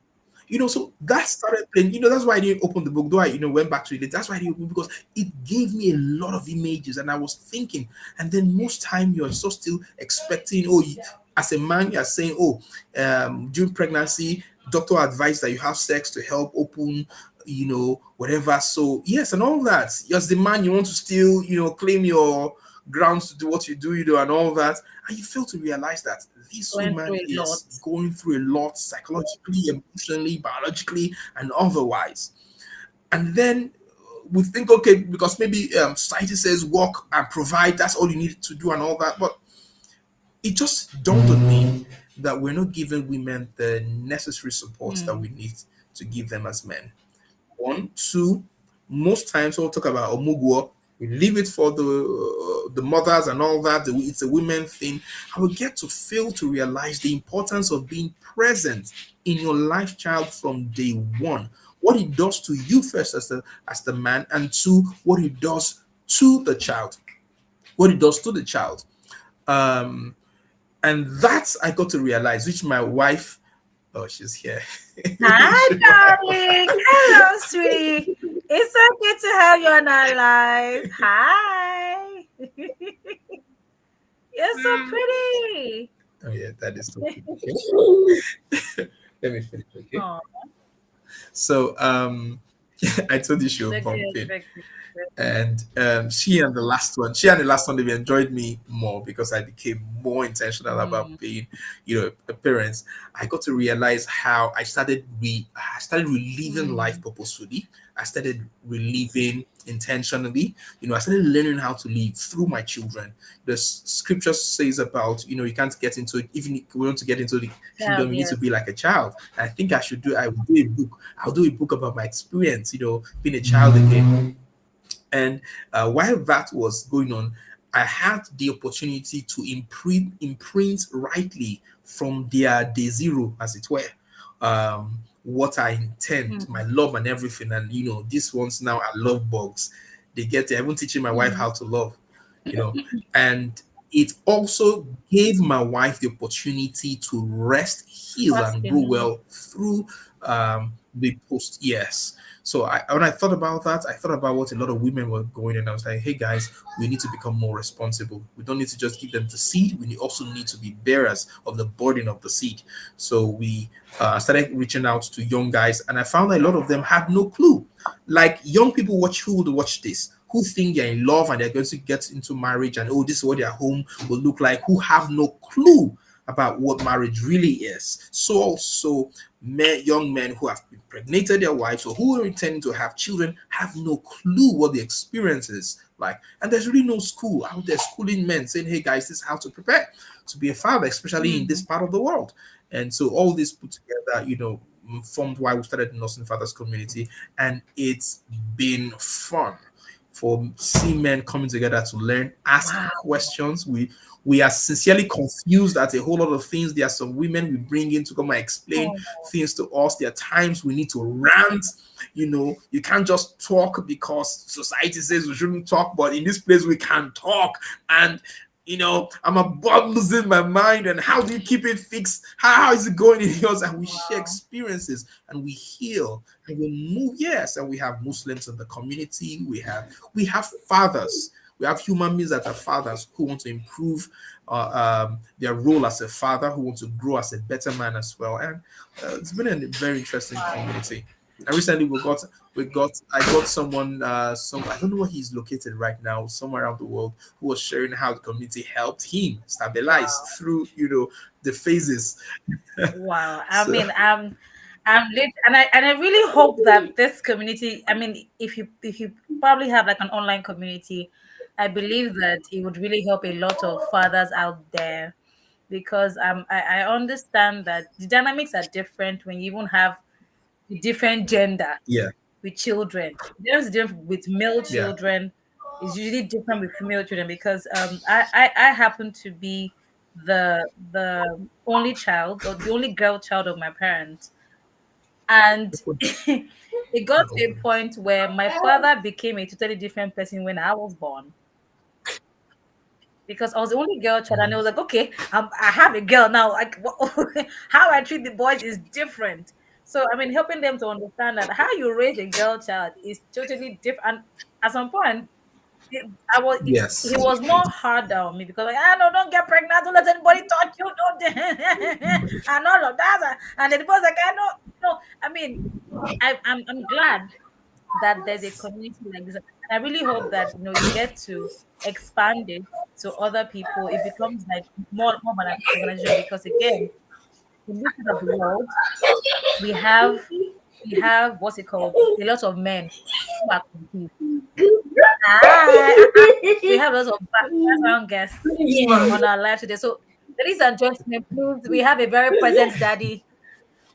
S2: So that started playing. That's why I didn't open the book, though went back to it. That's why I didn't open, because it gave me a lot of images, and I was thinking. And then most time you're so still expecting. Oh, as a man, you're saying, oh, during pregnancy, doctor advised that you have sex to help open, whatever. So yes, and all that. As the man, you want to still, claim your grounds to do what you do, and all that. And you fail to realize that this
S1: Went
S2: woman
S1: through a lot.
S2: is going through a lot psychologically, emotionally, biologically, and otherwise. And then we think, okay, because maybe society says work and provide, that's all you need to do, and all that. But it just dawned on me that we're not giving women the necessary support that we
S1: Mm,
S2: need to give them as men. One, two, most times when we talk about omugwo, we leave it for the mothers and all that. It's a women thing. I will get to fail to realize the importance of being present in your life child from day one. What it does to you first as the man, and two, what it does to the child. What it does to the child. Um, and that I got to realize, which my wife, oh, she's here.
S1: hi, darling. Hello, sweetie. It's so good to have you on our live. Hi. You're so pretty.
S2: Oh yeah, that is so good. Okay. Let me finish. Okay.
S1: Oh,
S2: So I told you she was
S1: the
S2: bumping.
S1: good.
S2: And she and the last one, they enjoyed me more because I became more intentional about
S1: Mm,
S2: being, a parent. I got to realize how I started reliving life
S1: mm.
S2: purposefully. I started reliving intentionally. I started learning how to live through my children. The scripture says about, you can't get into it. Even if we want to get into the
S1: Child,
S2: kingdom, you need to
S1: yes.
S2: be like a child. I think I will do a book. I'll do a book about my experience, being a child again. And while that was going on, I had the opportunity to imprint rightly from their day zero, as it were, what I intend, my
S1: Mm,
S2: love and everything. And these ones now are love bugs. They get it. I'm even teaching my wife
S1: mm.
S2: how to love, and it also gave my wife the opportunity to rest, heal,
S1: Trust
S2: and grow
S1: in her.
S2: well through the post years. So when I thought about that, I thought about what a lot of women were going, and I was like, hey guys, we need to become more responsible. We don't need to just give them the seed. Also need to be bearers of the burden of the seed. So we started reaching out to young guys, and I found that a lot of them had no clue. Like young people who would watch this, who think they're in love and they're going to get into marriage, and oh, this is what their home will look like, who have no clue about what marriage really is. So also young men who have impregnated their wives or who are intending to have children have no clue what the experience is like. And there's really no school out there schooling men saying, hey guys, this is how to prepare to be a father, especially in this
S1: Mm.
S2: part of the world. And so all this put together, formed why we started the Nursing Fathers community. And it's been fun for seeing men coming together to learn, ask
S1: Wow.
S2: questions. We are sincerely confused at a whole lot of things. There are some women we bring in to come and explain
S1: Oh,
S2: things to us. There are times we need to rant. You can't just talk because society says we shouldn't talk, but in this place we can talk. And I'm losing my mind, and how do you keep it fixed? How is it going in yours? And we share
S1: Wow.
S2: experiences, and we heal, and we move. Yes, and we have Muslims in the community. We have fathers. We have human beings that are fathers who want to improve their role as a father, who want to grow as a better man as well. And it's been a very interesting community. And recently I got someone, I don't know where he's located right now, somewhere around the world, who was sharing how the community helped him stabilize
S1: Wow.
S2: through the phases.
S1: Wow. I
S2: So
S1: mean, I'm lit, and I really hope that this community. I mean, if you probably have like an online community, I believe that it would really help a lot of fathers out there, because I understand that the dynamics are different when you even have the different gender
S2: yeah,
S1: with children. There's different with male
S2: yeah,
S1: children. It's usually different with female children, because I happen to be the only child, or the only girl child of my parents. And it got to a point where my father became a totally different person when I was born, because I was the only girl child, and it was like, okay, I have a girl now. Like, how I treat the boys is different. So, I mean, helping them to understand that how you raise a girl child is totally different. And at some point, I was
S2: yes.
S1: he was more harder on me, because like, no, don't get pregnant, don't let anybody touch you, don't and all of that. And the boys like, I know, no. I mean, I'm glad that there's a community like this. And I really hope that you get to expand it to other people. It becomes like more of an organization, because again, in this part of the world, we have what's it called? A lot of men who are confused. We have lots of background guests on our live today. So, ladies and gentlemen, please, we have a very present daddy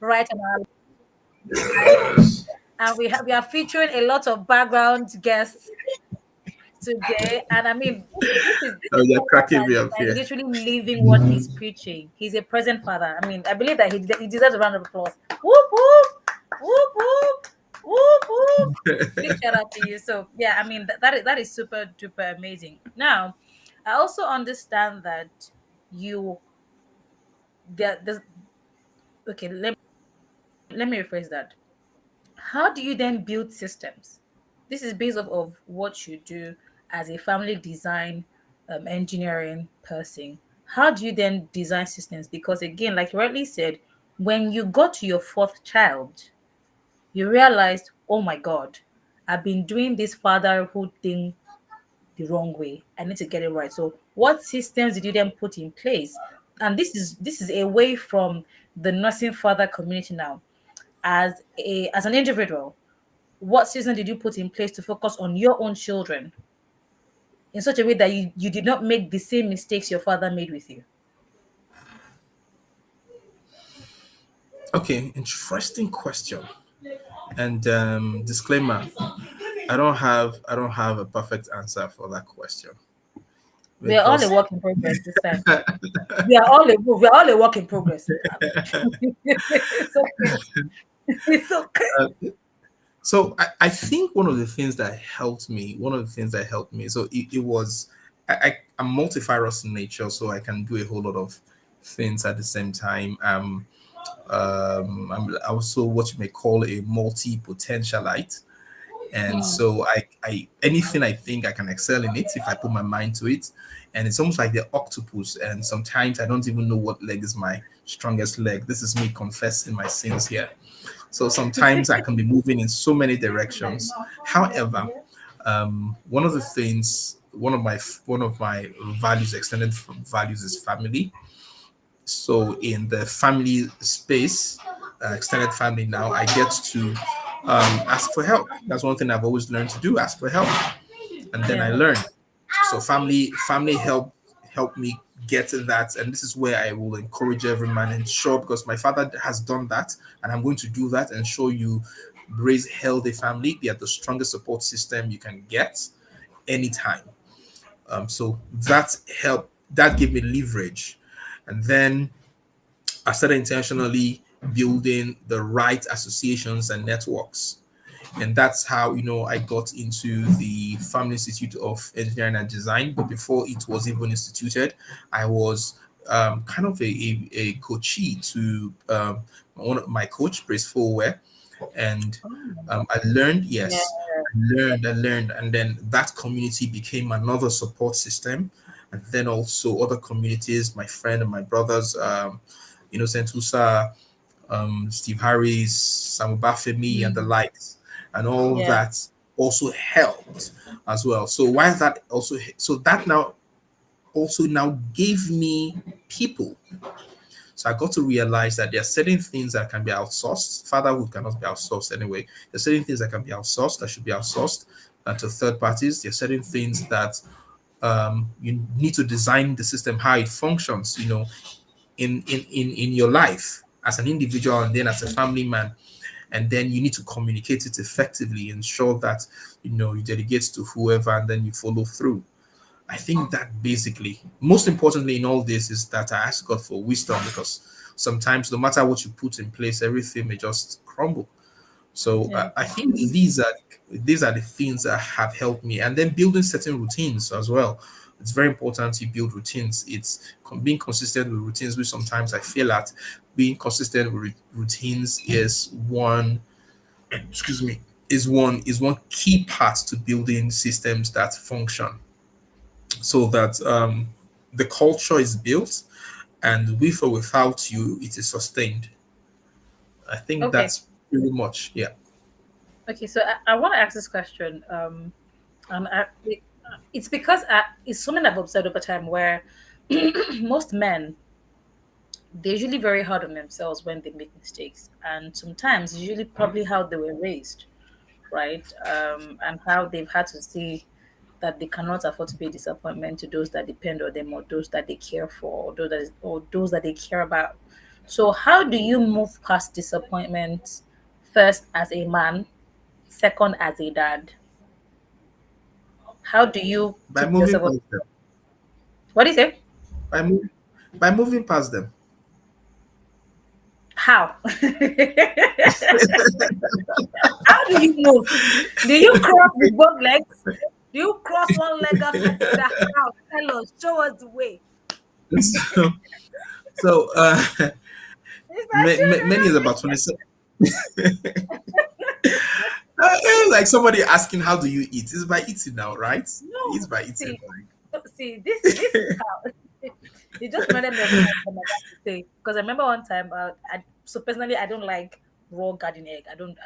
S1: right on our live, and we are featuring a lot of background guests today. And I mean, this is
S2: Oh, you're
S1: someone
S2: cracking me up
S1: that is
S2: here.
S1: literally living what he's preaching. He's a present father. I mean, I believe that he deserves a round of applause. Whoop whoop, whoop whoop, whoop whoop. Big shout out to you. So yeah, I mean that is super duper amazing. Now, I also understand that you there's okay. Let me rephrase that. How do you then build systems? This is based off of what you do as a family design engineering person. How do you then design systems? Because again, like you rightly said, when you got to your fourth child, you realized, oh my God, I've been doing this fatherhood thing the wrong way. I need to get it right. So what systems did you then put in place? And this is away from the nursing father community now. As an individual, what season did you put in place to focus on your own children in such a way that you did not make the same mistakes your father made with you?
S2: Okay, interesting question. And disclaimer: I don't have a perfect answer for that question
S1: We are all a
S2: because
S1: work in progress this time. We are all a work in progress. It's okay. It's okay.
S2: uh, so I think one of the things that helped me, so it was I'm multifarious in nature, so I can do a whole lot of things at the same time. I'm also what you may call a multi-potentialite. And
S1: Hmm.
S2: so I anything I think I can excel in it if I put my mind to it. And it's almost like the octopus, and sometimes I don't even know what leg is my strongest leg. This is me confessing my sins here. So sometimes I can be moving in so many directions. However, one of the things, one of my values, extended values, is family. So in the family space, extended family now, I get to ask for help. That's one thing I've always learned to do: ask for help, and then I
S1: Yeah.
S2: learn. So family help me get to that, and this is where I will encourage every man, and sure, because my father has done that, and I'm going to do that, and show you raise healthy family. They are the strongest support system you can get anytime. So that gave me leverage, and then I started intentionally building the right associations and networks. And that's how I got into the Family Institute of Engineering and Design. But before it was even instituted, I was kind of a coachee to one of my coach, Brace Fulware, and
S1: Oh,
S2: I learned,
S1: yeah,
S2: yes, I learned, and then that community became another support system, and then also other communities, my friend and my brothers, Innocent Usa, Steve Harris, Samu Bafemi, and the
S1: mm,
S2: likes, and all
S1: yeah,
S2: that also helped as well. So why is that also? So that now gave me people. So I got to realize that there are certain things that can be outsourced. Fatherhood cannot be outsourced anyway. There are certain things that can be outsourced, that should be outsourced to third parties. There are certain things that you need to design the system how it functions, in your life as an individual and then as a family man. And then you need to communicate it effectively, ensure that you delegate to whoever and then you follow through. I think that basically, most importantly in all this, is that I ask God for wisdom, because sometimes no matter what you put in place, everything may just crumble. So
S1: yeah.
S2: I think these are the things that have helped me, and then building certain routines as well. It's very important you build routines. It's being consistent with routines, which sometimes I feel that being consistent with routines is one. Excuse me. Is one key part to building systems that function, so that the culture is built, and with or without you, it is sustained. I think
S1: Okay,
S2: that's pretty much, yeah.
S1: okay. So I want to ask this question. It's because it's something I've observed over time where most men, they're usually very hard on themselves when they make mistakes, and sometimes it's usually probably how they were raised, right? And how they've had to see that they cannot afford to be a disappointment to those that depend on them, or those that they care for, or those that they care about. So how do you move past disappointment, first as a man, second as a dad? How do you
S2: By
S1: keep
S2: moving
S1: yourself up?
S2: past them.
S1: What do you say?
S2: By, mov- by moving past them.
S1: How? How do you move? Do you cross with both legs? Do you cross one leg after the other? How? Tell us. Show us the way.
S2: so, so
S1: It's my
S2: many is about 27. Like somebody asking, how do you eat? It's by eating now, right? It's
S1: no.
S2: by eating.
S1: See, see, this is how. It just reminded me of something that my dad would say. Because I remember one time, so personally, I don't like raw garden egg. I don't.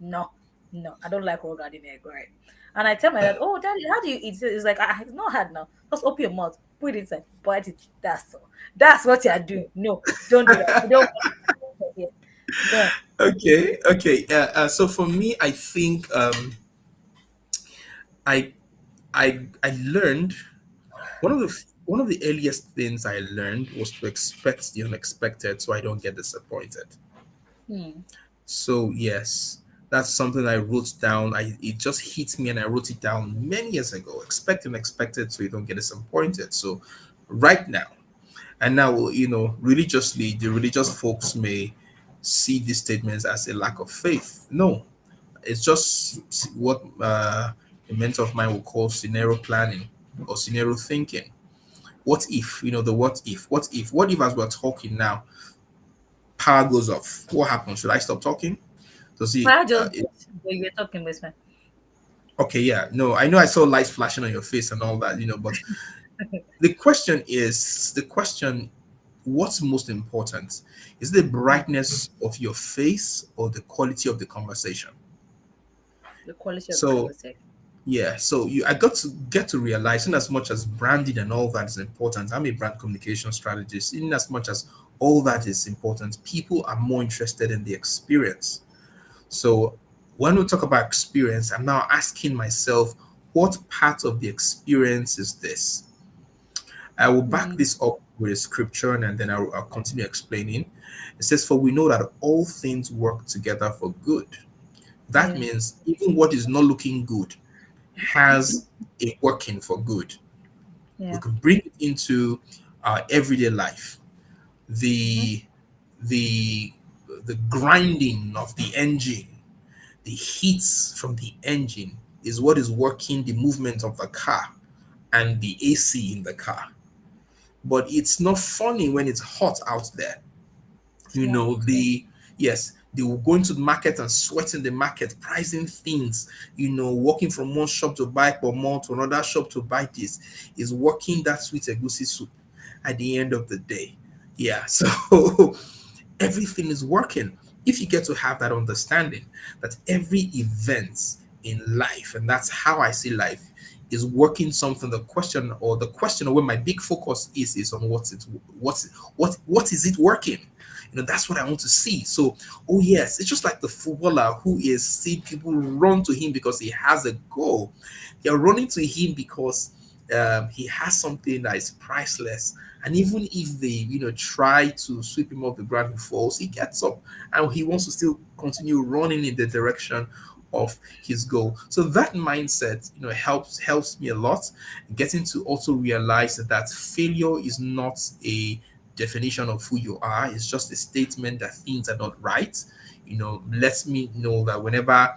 S1: No, no, I don't like raw garden egg. Right. And I tell my dad, "Oh, daddy, how do you eat?" It's like, it's not hard now. Just open your mouth, put it inside, bite it. That's all. That's what you are doing. No, don't do that. You don't want it. No.
S2: Okay, okay. So for me, I think I I learned one of the earliest things I learned was to expect the unexpected, so I don't get disappointed.
S1: Hmm.
S2: So yes, that's something I wrote down. It just hit me, and I wrote it down many years ago. Expect unexpected, so you don't get disappointed. So right now, and now, religiously, the religious folks may see these statements as a lack of faith. No, it's just what a mentor of mine will call scenario planning or scenario thinking. What if, the what if as we're talking now, power goes off? What happens? Should I stop talking? So see,
S1: I just you were talking with me.
S2: okay, yeah, no, I know I saw lights flashing on your face and all that, but the question, what's most important? Is the
S1: Hmm.
S2: brightness of your face or the quality of the conversation?
S1: The quality of the
S2: So
S1: conversation.
S2: yeah, so I got to get to realize, in as much as branding and all that is important, I'm a brand communication strategist. In as much as all that is important, people are more interested in the experience. So when we talk about experience, I'm now asking myself, what part of the experience is this? I will back
S1: Hmm.
S2: this up with a scripture, and then I'll continue explaining. It says, "For we know that all things work together for good." That
S1: Yeah.
S2: means even what is not looking good has a working for good. We
S1: Yeah.
S2: can bring it into our everyday life.
S1: Hmm.
S2: The the the grinding of the engine, The heat from the engine is what is working the movement of the car and the AC in the car. But it's not funny when it's hot out there.
S1: It's
S2: You
S1: not.
S2: know, the yes, they will go into the market and sweat in the market, pricing things, walking from one shop to buy more to another shop to buy this, is working that sweet egusi soup at the end of the day. Yeah, so everything is working. If you get to have that understanding that every event in life, and that's how I see life, is working something. The question or where my big focus is on what is it working? That's what I want to see. So, oh yes, it's just like the footballer who is see people run to him because he has a goal. They're running to him because he has something that is priceless. And even if they, try to sweep him off the ground, he falls, he gets up and he wants to still continue running in the direction of his goal. So that mindset, helps me a lot. Getting to also realize that failure is not a definition of who you are. It's just a statement that things are not right. Lets me know that whenever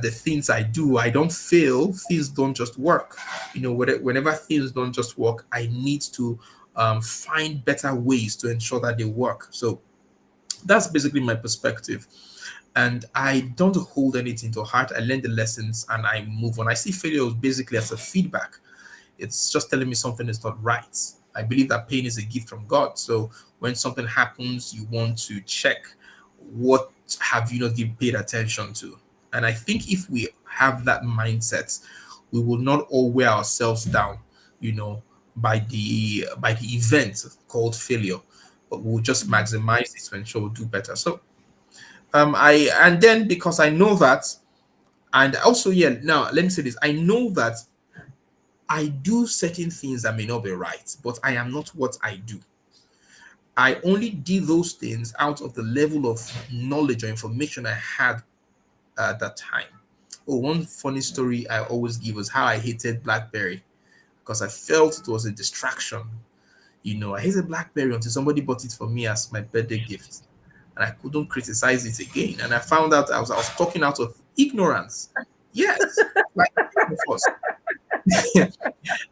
S2: the things I do, I don't fail. Things don't just work. Whenever things don't just work, I need to find better ways to ensure that they work. So that's basically my perspective. And I don't hold anything to heart. I learn the lessons and I move on. I see failure basically as a feedback. It's just telling me something is not right. I believe that pain is a gift from God. So when something happens, you want to check what have you not given paid attention to. And I think if we have that mindset, we will not all wear ourselves down, you know, by the event called failure, but we'll just
S1: Mm.
S2: maximize it to ensure we'll do better. So I and then because I know that, and also yeah, now let me say this: I know that I do certain things that may not be right, but I am not what I do. I only did those things out of the level of knowledge or information I had at that time. Oh, one funny story I always give was how I hated BlackBerry because I felt it was a distraction. I hated BlackBerry until somebody bought it for me as my birthday gift, and I couldn't criticize it again. And I found out I was talking out of ignorance. Yes, like of course.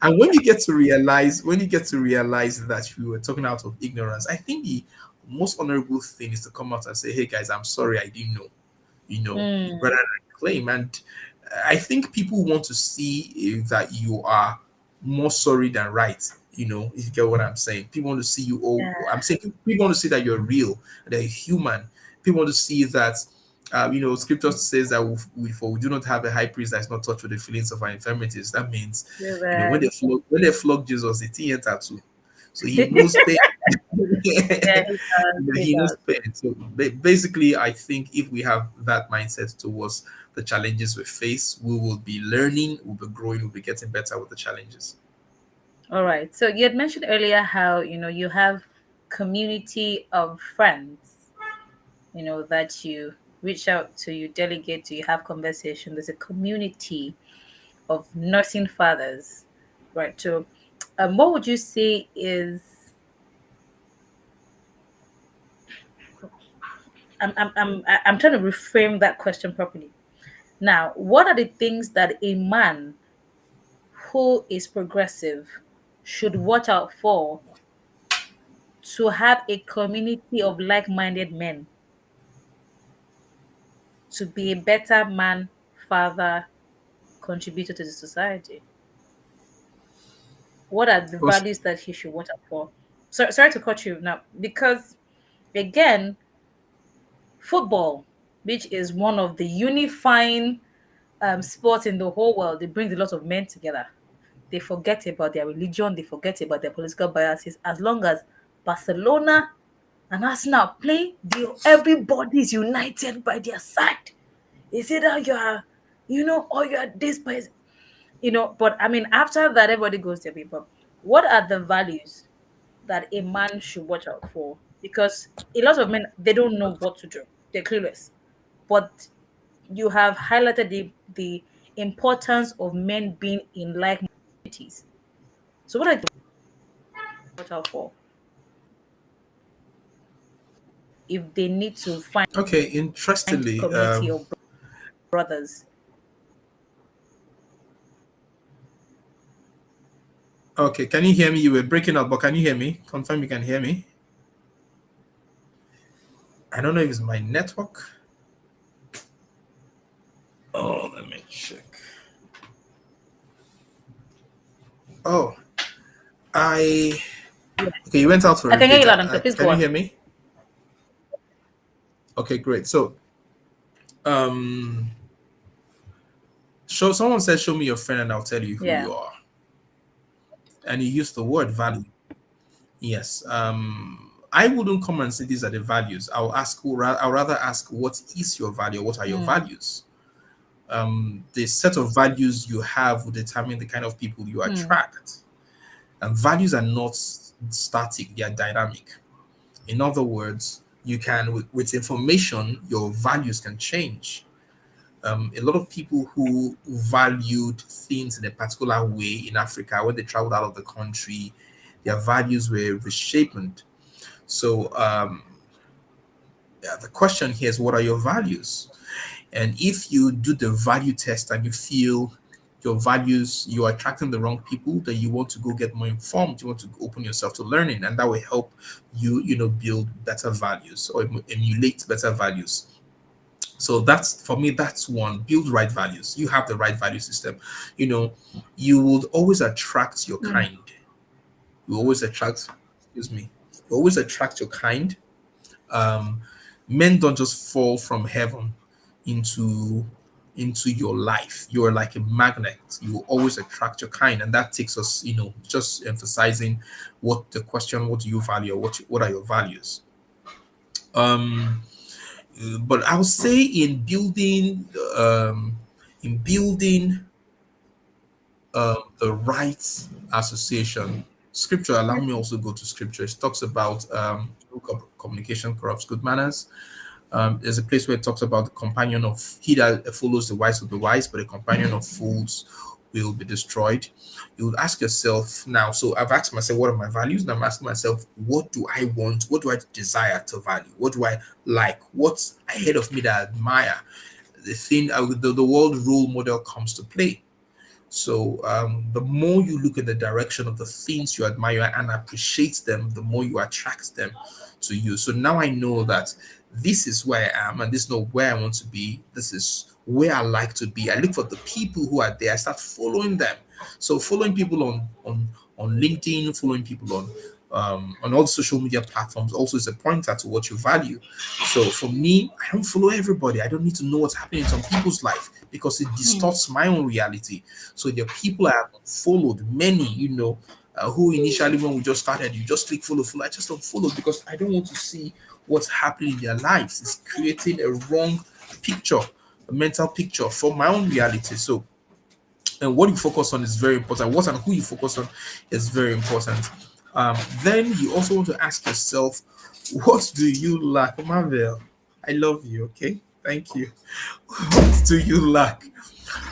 S2: And when you get to realize that you were talking out of ignorance, I think the most honorable thing is to come out and say, "Hey guys, I'm sorry, I didn't know." Rather
S1: Mm.
S2: than claim. And I think people want to see that you are more sorry than right. If you get what I'm saying. People want to see you. Oh,
S1: Yeah.
S2: I'm saying people want to see that you're real, that you're human. People want to see that. Scripture says that we do not have a high priest that is not touched with the feelings of our infirmities. That means, when
S1: Amen.
S2: they flog Jesus, the thing too. So he knows pain.
S1: Yeah, he does. He
S2: He knows
S1: does.
S2: pain. So basically, I think if we have that mindset towards the challenges we face, we will be learning, we'll be growing, we'll be getting better with the challenges.
S1: All right. So you had mentioned earlier how, you have community of friends, that you reach out to, you delegate to, you have conversation. There's a community of nursing fathers, right? So, what would you say is I'm trying to reframe that question properly. Now, what are the things that a man who is progressive should watch out for to have a community of like-minded men to be a better man, father, contributor to the society? What are the
S2: Because
S1: values that he should watch out for? Sorry to cut you now, because again, football, which is one of the unifying sports in the whole world, it brings a lot of men together. They forget about their religion, they forget about their political biases. As long as Barcelona and Arsenal play, everybody is united by their side. It's either you are, or you are this person, But I mean, after that, everybody goes their way. But what are the values that a man should watch out for? Because a lot of men, they don't know what to do. They're clueless. But you have highlighted the importance of men being in like communities. So what are you watch out for if they need to find
S2: okay, interestingly,
S1: community of brothers.
S2: Okay, can you hear me? You were breaking up, but can you hear me? Confirm you can hear me. I don't know if it's my network. Oh, let me check. Oh, I okay. You went out for
S1: I
S2: a
S1: can hear
S2: bit.
S1: you loud and clear. Please
S2: Can
S1: go
S2: you
S1: on.
S2: hear me? Okay, great. Um, someone said, "Show me your friend, and I'll tell you who
S1: Yeah.
S2: you are." And you used the word value. Yes. I wouldn't come and say these are the values. I'll rather ask, what is your value? What are your
S1: Hmm.
S2: values? The set of values you have will determine the kind of people you
S1: Hmm.
S2: attract. And values are not static; they are dynamic. In other words, you can with information, your values can change. A lot of people who valued things in a particular way in Africa, when they traveled out of the country, their values were reshaped. So yeah, the question here is, what are your values? And if you do the value test and you feel your values, you're attracting the wrong people, then you want to go get more informed. You want to open yourself to learning, and that will help you, build better values or emulate better values. So that's for me, that's one. Build right values. You have the right value system. You know, you will always attract your
S1: Hmm.
S2: kind. You always attract, excuse me, you always attract your kind. um Men don't just fall from heaven into your life. You're like a magnet. You will always attract your kind, and that takes us, just emphasizing what the question, what do you value, or what are your values. um but I would say in building the right association, scripture, allow me also go to scripture. It talks about communication corrupts good manners. There's a place where it talks about the companion of he that follows the wise will be wise, but a companion of fools will be destroyed. You would ask yourself now. So I've asked myself, what are my values? Now I'm asking myself, what do I want? What do I desire to value? What do I like? What's ahead of me that I admire? The thing, the world role model comes to play. So the more you look in the direction of the things you admire and appreciate them, the more you attract them to you. So now I know that this is where I am, and this is not where I want to be. This is where I like to be. I look for the people who are there. I start following them. So following people on LinkedIn, following people on all social media platforms also is a pointer to what you value. So for me, I don't follow everybody. I don't need to know what's happening in some people's life because it
S1: Hmm.
S2: distorts my own reality. So there are people I have followed, many, who initially when we just started, you just click follow, follow. I just don't follow because I don't want to see what's happening in their lives. It's creating a wrong picture, a mental picture for my own reality. So, and what you focus on is very important. What and who you focus on is very important. Then you also want to ask yourself, what do you lack? Marvel, I love you. Okay, thank you. What do you lack?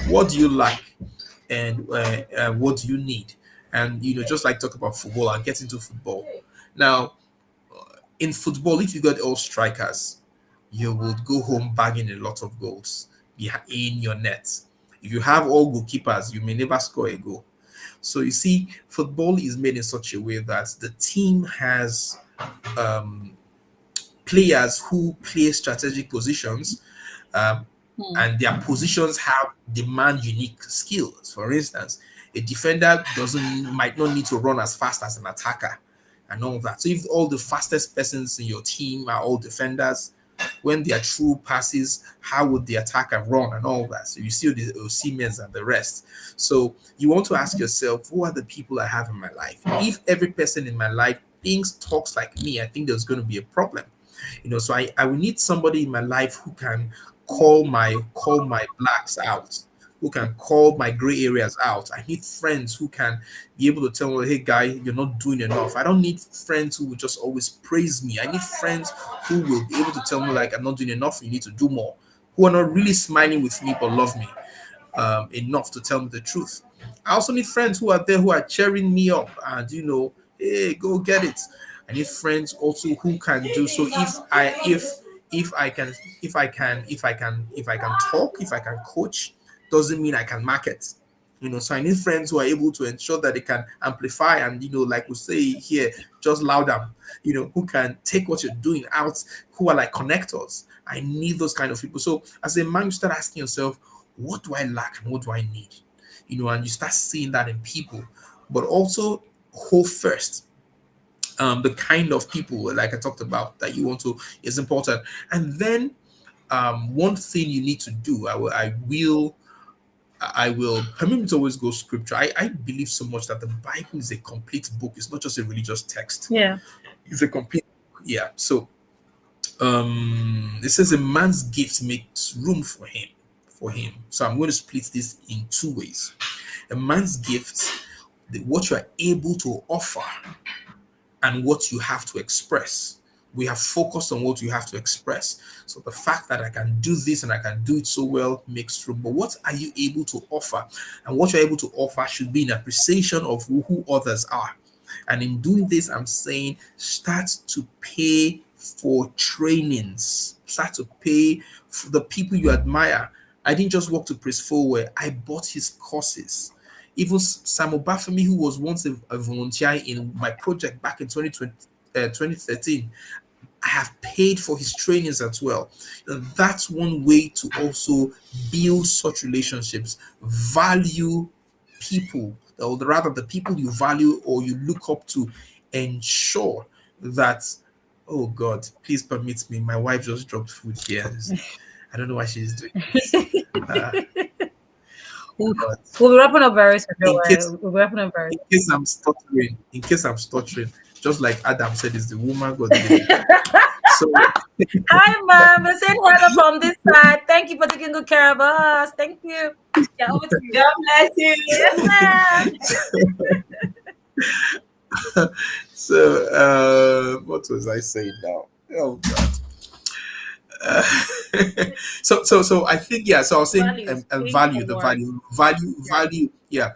S2: What do you lack? And what do you need? And just like talk about football, I'll get into football now. In football, if you got all strikers, you would go home bagging a lot of goals in your net. If you have all goalkeepers, you may never score a goal. So you see, football is made in such a way that the team has um, players who play strategic positions, um,
S1: Hmm.
S2: and their positions have demand unique skills. For instance, a defender doesn't might not need to run as fast as an attacker and all that. So if all the fastest persons in your team are all defenders, when they are true passes, how would the attacker run and all that? So you see the Osimhen's and the rest. So you want to ask yourself, who are the people I have in my life? If every person in my life thinks, talks like me, I think there's going to be a problem. So I will need somebody in my life who can call my blacks out, who can call my gray areas out. I need friends who can be able to tell me, hey guy, you're not doing enough. I don't need friends who will just always praise me. I need friends who will be able to tell me like, I'm not doing enough, you need to do more, who are not really smiling with me but love me enough to tell me the truth. I also need friends who are there who are cheering me up and hey, go get it. I need friends also who can do so. If if I can, if I can talk, if I can coach, doesn't mean I can market. So I need friends who are able to ensure that they can amplify and, like we say here, just louder, who can take what you're doing out, who are like connectors. I need those kind of people. So as a man, you start asking yourself, what do I lack and what do I need? And you start seeing that in people, but also who first. The kind of people, like I talked about, that you want to is important. And then one thing you need to do, I will permit me to always go scripture. I believe so much that the Bible is a complete book. It's not just a religious text.
S1: Yeah.
S2: It's a complete, yeah. So it says a man's gift makes room for him. So I'm going to split this in two ways. A man's gift, what you are able to offer, and what you have to express. We have focused on what you have to express. So the fact that I can do this and I can do it so well makes room. But what are you able to offer? And what you're able to offer should be an appreciation of who others are. And in doing this, I'm saying start to pay for trainings, start to pay for the people you admire. I didn't just walk to Praise Forward, I bought his courses. Even Sam Obafemi, who was once a volunteer in my project back in 2013, I have paid for his trainings as well. And that's one way to also build such relationships. Value people, or rather, the people you value or you look up to. Ensure that, oh God, please permit me. My wife just dropped food here. I don't know why she's doing this. Uh,
S1: we'll,
S2: but
S1: we'll be wrapping up very soon. Don't
S2: in
S1: worry.
S2: case
S1: We'll be wrapping up very
S2: in case I'm stuttering, just like Adam said, it's the woman God gave me.
S1: soon.
S2: So
S1: Hi, Mom. I said hello from this side. Thank you for taking good care of us. Thank you. Yeah, over to you.
S3: God bless you.
S1: Yes, ma'am.
S2: what was I saying now? Oh God. Uh, so I think, yeah. So I was saying,
S1: Values. Paying
S2: value, the
S1: forward. Yeah.
S2: value. Yeah.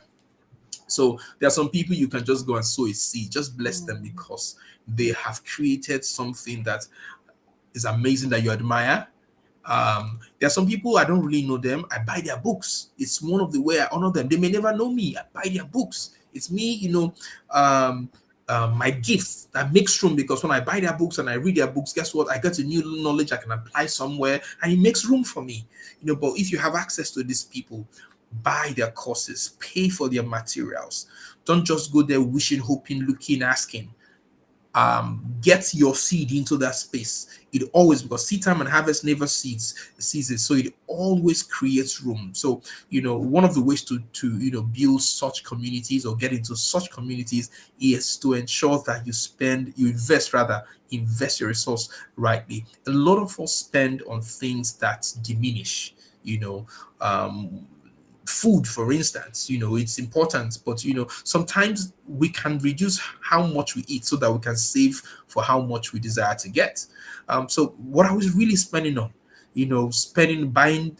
S2: So there are some people you can just go and sow a seed, just bless them
S1: Mm.
S2: because they have created something that is amazing that you admire. There are some people I don't really know them. I buy their books. It's one of the way I honor them. They may never know me. I buy their books. It's me, um, my gift that makes room because when I buy their books and I read their books, guess what? I get a new knowledge I can apply somewhere and it makes room for me. But if you have access to these people, buy their courses, pay for their materials. Don't just go there wishing, hoping, looking, asking. Get your seed into that space. It always, because seed time and harvest never ceases, so it always creates room. So one of the ways to build such communities or get into such communities is to ensure that invest your resource rightly. A lot of us spend on things that diminish, you know um food, for instance. It's important, but sometimes we can reduce how much we eat so that we can save for how much we desire to get. So what I was really spending on, buying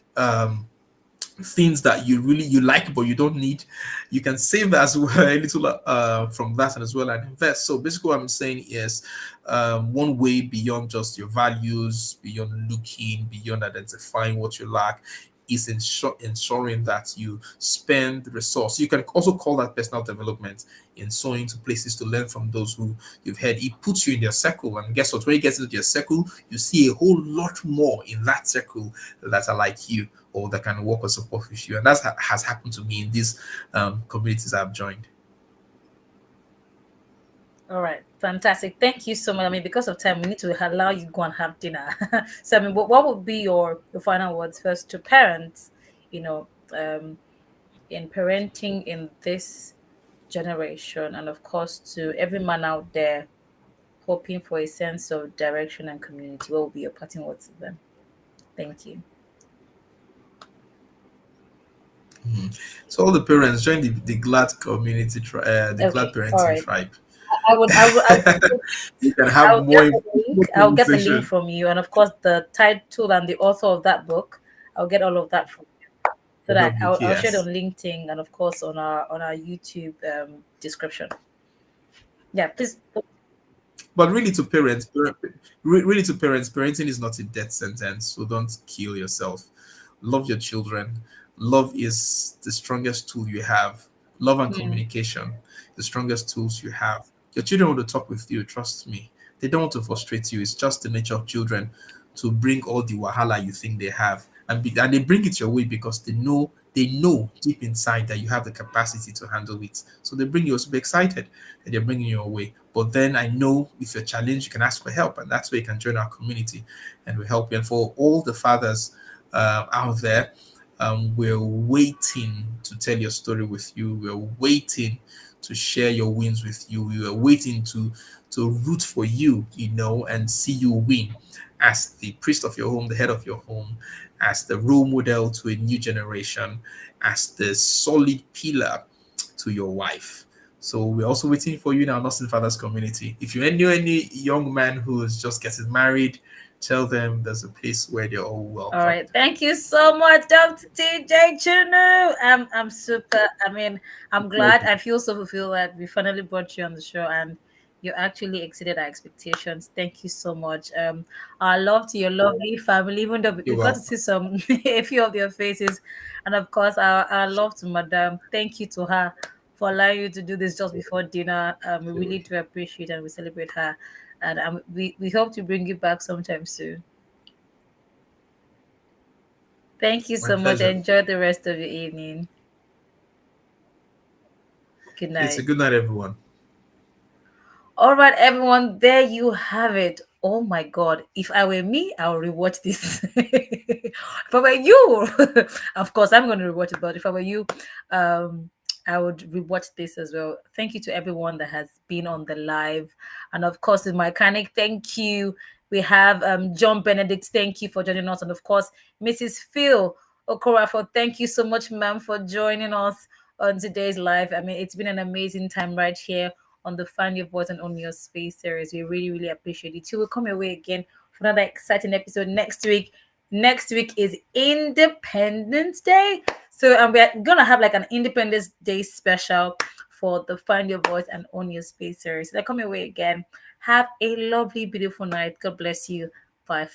S2: things that you like but you don't need, you can save as well a little from that and as well and invest. So basically what I'm saying is, one way beyond just your values, beyond looking, beyond identifying what you lack, is ensuring that you spend the resource. You can also call that personal development, in sowing to places to learn from those who you've heard. It puts you in their circle, and guess what? When you get into your circle, you see a whole lot more in that circle that are like you, or that can work or support with you. And that has happened to me in these communities I've joined.
S1: All right, fantastic. Thank you so much. I mean, because of time, we need to allow you to go and have dinner. So, I mean, what would be your final words first to parents, you know, um, in parenting in this generation, and of course to every man out there hoping for a sense of direction and community? What would be your parting words to them? Thank you.
S2: So all the parents join the glad community, the glad
S1: Okay, all
S2: parenting
S1: right.
S2: tribe.
S1: I would
S2: You can have
S1: I'll get
S2: more,
S1: the link.
S2: more
S1: I'll get the link
S2: conversation.
S1: from you, and of course the title and the author of that book. I'll get all of that from you, so
S2: The
S1: that
S2: notebook,
S1: I'll share it on
S2: yes.
S1: LinkedIn and of course on our YouTube description. Yeah, please.
S2: But really to parents, parenting is not a death sentence. So don't kill yourself. Love your children. Love is the strongest tool you have. Love and
S1: Hmm.
S2: communication, the strongest tools you have. Your children want to talk with you, trust me. They don't want to frustrate you. It's just the nature of children to bring all the wahala you think they have. And they bring it your way because they know deep inside that you have the capacity to handle it. So they bring you also be excited that they're bringing you away. But then I know if you're challenged, you can ask for help, and that's where you can join our community, and we help you. And for all the fathers out there, we're waiting to tell your story with you. We're waiting to share your wins with you. We are waiting to root for you, and see you win as the priest of your home, the head of your home, as the role model to a new generation, as the solid pillar to your wife. So we're also waiting for you in our Nursing Fathers community. If you know any young man who is just getting married, tell them there's a place where they're all
S1: All
S2: welcome.
S1: right. Thank you so much, Dr. TJ Chunu. I'm super. I mean, I'm glad.
S2: Pleasure.
S1: I feel so fulfilled that we finally brought you on the show and you actually exceeded our expectations. Thank you so much. Our love to your lovely family, even though we
S2: You're
S1: got to
S2: welcome.
S1: see some a few of their faces. And of course, our love to Madam. Thank you to her for allowing you to do this just before dinner. We really do appreciate and we celebrate her. And we hope to bring you back sometime soon. Thank you
S2: My
S1: so much.
S2: pleasure.
S1: Enjoy the rest of your evening. Good
S2: It's a
S1: night.
S2: good night, everyone.
S1: All right, everyone, there you have it. Oh my God. If I were me, I'll rewatch this. If I were you, of course, I'm going to rewatch it, but if I were you, um, I would rewatch this as well. Thank you to everyone that has been on the live. And of course, the mechanic, thank you. We have John Benedict, thank you for joining us. And of course, Mrs. Phil Okorafor, thank you so much, ma'am, for joining us on today's live. I mean, it's been an amazing time right here on the Find Your Voice and Own Your Space series. We really, really appreciate it. We'll come your way again for another exciting episode next week. Next week is Independence Day. So we're gonna have like an Independence Day special for the Find Your Voice and Own Your Space series. So come your way again. Have a lovely, beautiful night. God bless you. Bye